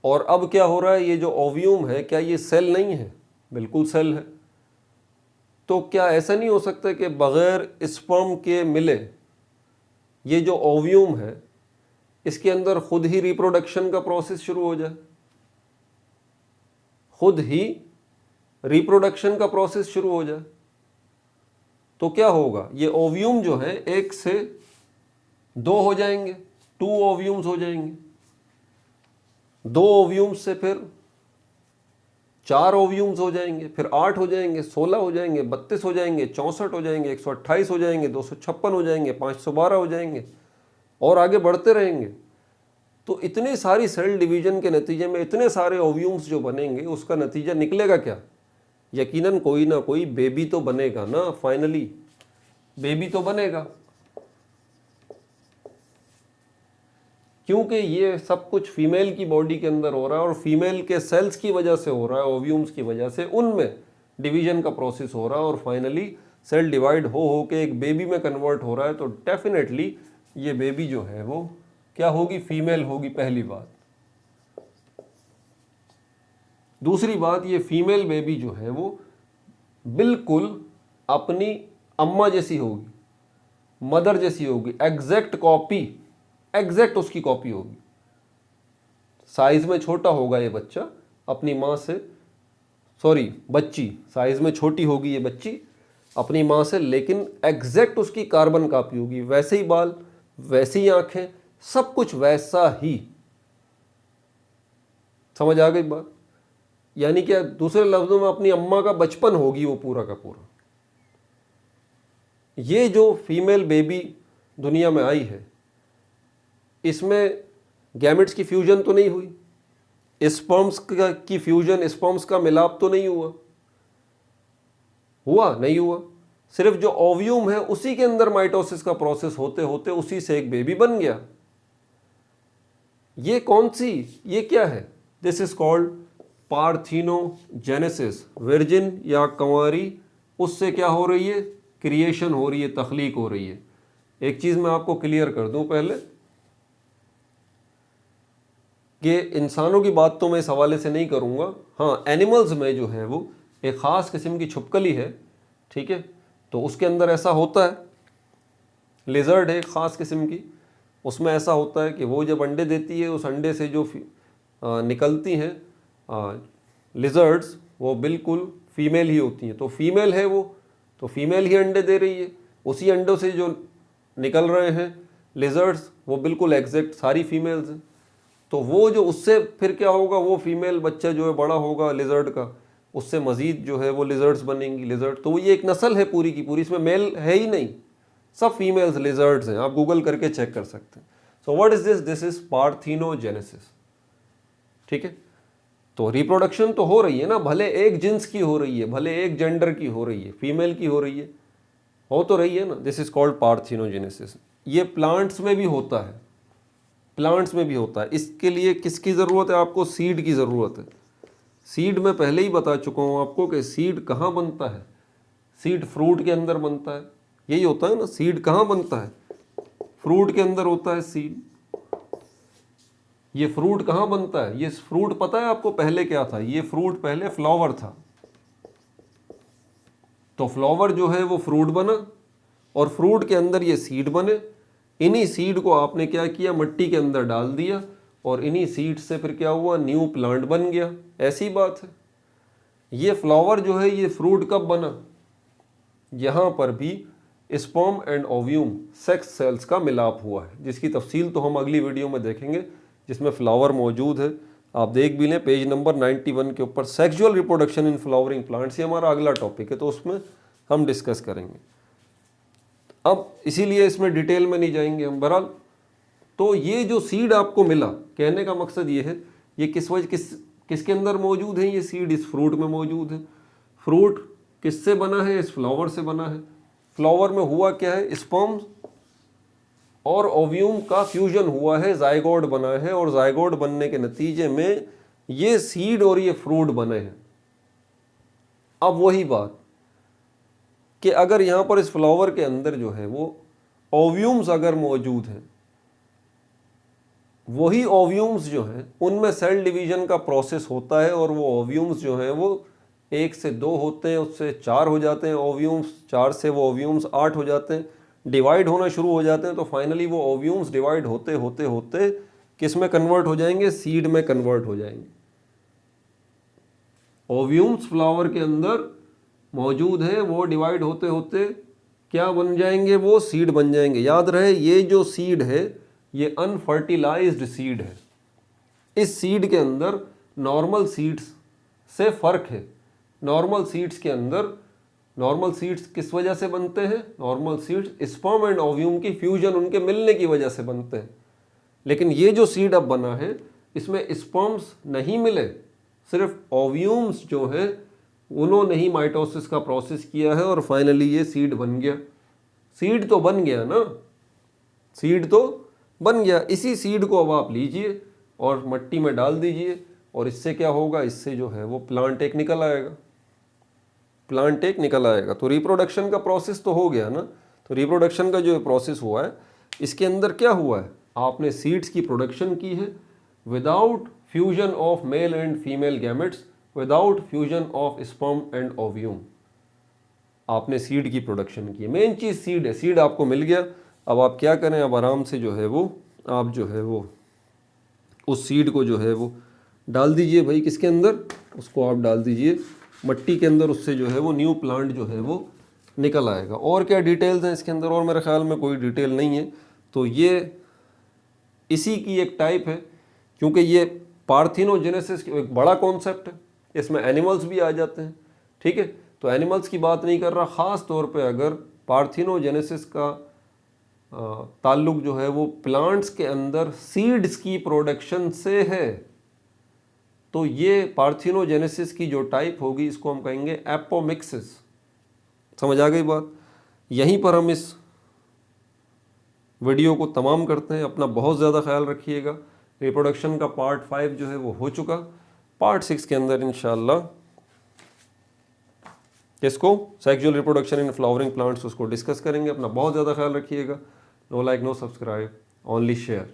S1: और अब क्या हो रहा है? ये जो ओव्यूम है क्या ये सेल नहीं है? बिल्कुल सेल है। तो क्या ऐसा नहीं हो सकता कि बगैर स्पर्म के मिले ये जो ओव्यूम है इसके अंदर खुद ही रिप्रोडक्शन का प्रोसेस शुरू हो जाए? खुद ही रिप्रोडक्शन का प्रोसेस शुरू हो जाए तो क्या होगा? ये ओव्यूम जो है एक से दो हो जाएंगे, 2 ओव्यूम्स हो जाएंगे, 2 ओव्यूम्स से फिर 4 ओव्यूम्स हो जाएंगे, फिर 8 हो जाएंगे, 16 हो जाएंगे, 32 हो जाएंगे, 64 हो जाएंगे, 128 हो जाएंगे, 256 हो जाएंगे, 512 हो जाएंगे, और आगे बढ़ते रहेंगे। तो इतने सारी सेल डिवीजन के नतीजे में इतने सारे ओव्यूम्स जो बनेंगे, उसका नतीजा निकलेगा क्या? यकीनन कोई ना कोई बेबी तो बनेगा ना, फाइनली बेबी तो बनेगा, क्योंकि ये सब कुछ फीमेल की बॉडी के अंदर हो रहा है, और फीमेल के सेल्स की वजह से हो रहा है, ओव्यूम्स की वजह से उनमें डिवीजन का प्रोसेस हो रहा है, और फाइनली सेल डिवाइड हो के एक बेबी में कन्वर्ट हो रहा है। तो डेफिनेटली ये बेबी जो है वो क्या होगी? फीमेल होगी, पहली बात। दूसरी बात, ये फीमेल बेबी जो है वो बिल्कुल अपनी अम्मा जैसी होगी, मदर जैसी होगी, एग्जैक्ट कॉपी, एग्जैक्ट उसकी कॉपी होगी। साइज में छोटा होगा ये बच्चा अपनी माँ से, सॉरी बच्ची साइज में छोटी होगी ये बच्ची अपनी माँ से, लेकिन एग्जैक्ट उसकी कार्बन कॉपी होगी। वैसे ही बाल, वैसी आंखें, सब कुछ वैसा ही। समझ आ गई बात? यानी क्या? दूसरे लफ्जों में अपनी अम्मा का बचपन होगी वो पूरा का पूरा। ये जो फीमेल बेबी दुनिया में आई है इसमें गैमेट्स की फ्यूजन तो नहीं हुई, स्पर्म्स की फ्यूजन, स्पर्म्स का मिलाप तो नहीं हुआ? हुआ? नहीं हुआ। सिर्फ जो ओव्यूम है उसी के अंदर माइटोसिस का प्रोसेस होते होते उसी से एक बेबी बन गया। ये कौन सी, ये क्या है? This is called parthenogenesis. Virgin या कंवारी, उससे क्या हो रही है? क्रिएशन हो रही है, तख्लीक हो रही है। एक चीज़ मैं आपको क्लियर कर दूं पहले कि इंसानों की बात तो मैं इस हवाले से नहीं करूंगा। हाँ, एनिमल्स में जो है वो एक ख़ास किस्म की छुपकली है ठीक है, तो उसके अंदर ऐसा होता है, लिजर्ड है एक ख़ास किस्म की, उसमें ऐसा होता है कि वो जब अंडे देती है उस अंडे से जो निकलती हैं लिजर्ड्स वो बिल्कुल फीमेल ही होती हैं। तो फीमेल है वो, तो फीमेल ही अंडे दे रही है, उसी अंडों से जो निकल रहे हैं लिजर्ड्स वो बिल्कुल एग्जैक्ट सारी फीमेल्स हैं। तो वो जो उससे फिर क्या होगा, वो फीमेल बच्चा जो है बड़ा होगा लिजर्ड का, उससे मज़ीद जो है वो लिजर्ड्स बनेंगी लिजर्ड। तो ये एक नस्ल है पूरी की पूरी, इसमें मेल है ही नहीं, सब फीमेल्स लिजर्ड्स हैं, आप गूगल करके चेक कर सकते हैं। So what is this, this is parthenogenesis. ठीक है, तो रिप्रोडक्शन तो हो रही है ना, भले एक जिन्स की हो रही है, भले एक जेंडर की हो रही है, फीमेल की हो रही है, हो तो रही है ना, दिस इज कॉल्ड पार्थेनोजेनेसिस। ये प्लांट्स में भी होता है, प्लांट्स में भी होता है। इसके लिए किसकी ज़रूरत है आपको, सीड की ज़रूरत है। सीड मैं पहले ही बता चुका हूँ आपको कि सीड कहाँ बनता है, सीड फ्रूट के अंदर बनता है, यही होता है ना, सीड कहाँ बनता है, फ्रूट के अंदर होता है सीड। ये फ्रूट कहाँ बनता है, ये फ्रूट पता है आपको पहले क्या था, ये फ्रूट पहले फ्लावर था। तो फ्लावर जो है वो फ्रूट बना और फ्रूट के अंदर ये सीड बने, इन्हीं सीड को आपने क्या किया, मिट्टी के अंदर डाल दिया और इन्हीं सीड से फिर क्या हुआ, न्यू प्लांट बन गया। ऐसी बात है। ये फ्लावर जो है ये फ्रूट कब बना, यहाँ पर भी sperm and ovum sex cells का मिलाप हुआ है, जिसकी तफसील तो हम अगली वीडियो में देखेंगे, जिसमें फ्लावर मौजूद है। आप देख भी लें पेज नंबर 91 के ऊपर, sexual reproduction in flowering plants, ये हमारा अगला टॉपिक है, तो उसमें हम डिस्कस करेंगे। अब इसीलिए इसमें डिटेल में नहीं जाएंगे हम। बहरहाल तो ये जो सीड आपको मिला, कहने का मकसद ये है, ये किसके अंदर मौजूद है, ये सीड इस फ्रूट में मौजूद है। फ्रूट किससे बना है, इस फ्लावर से बना है। फ्लावर में हुआ क्या है, स्पर्म और ओव्यूम का फ्यूजन हुआ है, जायगोट बना है, और जायगोट बनने के नतीजे में ये सीड और ये फ्रूट बने हैं। अब वही बात कि अगर यहाँ पर इस फ्लावर के अंदर जो है वो ओव्यूम्स अगर मौजूद हैं, वही ओव्यूम्स जो हैं उनमें सेल डिवीजन का प्रोसेस होता है, और वो ओव्यूम्स जो हैं वो 1 से 2 होते हैं, उससे 4 हो जाते हैं ओव्यूम्स, 4 से वो ओव्यूम्स 8 हो जाते हैं, डिवाइड होना शुरू हो जाते हैं। तो फाइनली वो ओव्यूम्स डिवाइड होते होते होते किस में कन्वर्ट हो जाएंगे, सीड में कन्वर्ट हो जाएंगे। ओव्यूम्स फ्लावर के अंदर मौजूद है, वो डिवाइड होते होते क्या बन जाएंगे, वो सीड बन जाएंगे। याद रहे ये जो सीड है ये अनफर्टिलाइज्ड सीड है। इस सीड के अंदर नॉर्मल सीड्स से फर्क है। नॉर्मल सीड्स के अंदर, नॉर्मल सीड्स किस वजह से बनते हैं, normal seeds sperm and ovum की फ्यूजन उनके मिलने की वजह से बनते हैं। लेकिन ये जो सीड अब बना है इसमें स्पर्म्स नहीं मिले, सिर्फ ओव्यूम्स जो है उन्होंने ही माइटोसिस का प्रोसेस किया है और फाइनली ये सीड बन गया। सीड तो बन गया ना, सीड तो बन गया। इसी सीड को अब आप लीजिए और मिट्टी में डाल दीजिए, और इससे क्या होगा, इससे जो है वो प्लांट एक निकल आएगा, प्लांट एक निकल आएगा। तो रिप्रोडक्शन का प्रोसेस तो हो गया ना। तो रिप्रोडक्शन का जो प्रोसेस हुआ है इसके अंदर क्या हुआ है, आपने सीड्स की प्रोडक्शन की है without fusion of male and female gametes, without fusion of sperm and ovum, आपने सीड की प्रोडक्शन की है। मेन चीज़ सीड है, सीड आपको मिल गया। अब आप क्या करें, अब आराम से जो है वो आप जो है वो उस सीड को जो है वो डाल दीजिए भाई, किसके अंदर, उसको आप डाल दीजिए मिट्टी के अंदर, उससे जो है वो न्यू प्लांट जो है वो निकल आएगा। और क्या डिटेल्स हैं इसके अंदर, और मेरे ख्याल में कोई डिटेल नहीं है। तो ये इसी की एक टाइप है, क्योंकि ये पार्थेनोजेनेसिस एक बड़ा कॉन्सेप्ट है, इसमें एनिमल्स भी आ जाते हैं। ठीक है, तो एनिमल्स की बात नहीं कर रहा, ख़ास तौर पे अगर पार्थेनोजेनेसिस का ताल्लुक जो है वो प्लांट्स के अंदर सीड्स की प्रोडक्शन से है, तो ये पार्थेनोजेनेसिस की जो टाइप होगी इसको हम कहेंगे एपोमिक्सिस। समझ आ गई बात। यहीं पर हम इस वीडियो को तमाम करते हैं। अपना बहुत ज़्यादा ख्याल रखिएगा। रिप्रोडक्शन का पार्ट 5 जो है वो हो चुका, पार्ट 6 के अंदर इंशाल्लाह इसको sexual reproduction in flowering plants उसको डिस्कस करेंगे। अपना बहुत ज़्यादा ख्याल रखिएगा। No like no subscribe, only share.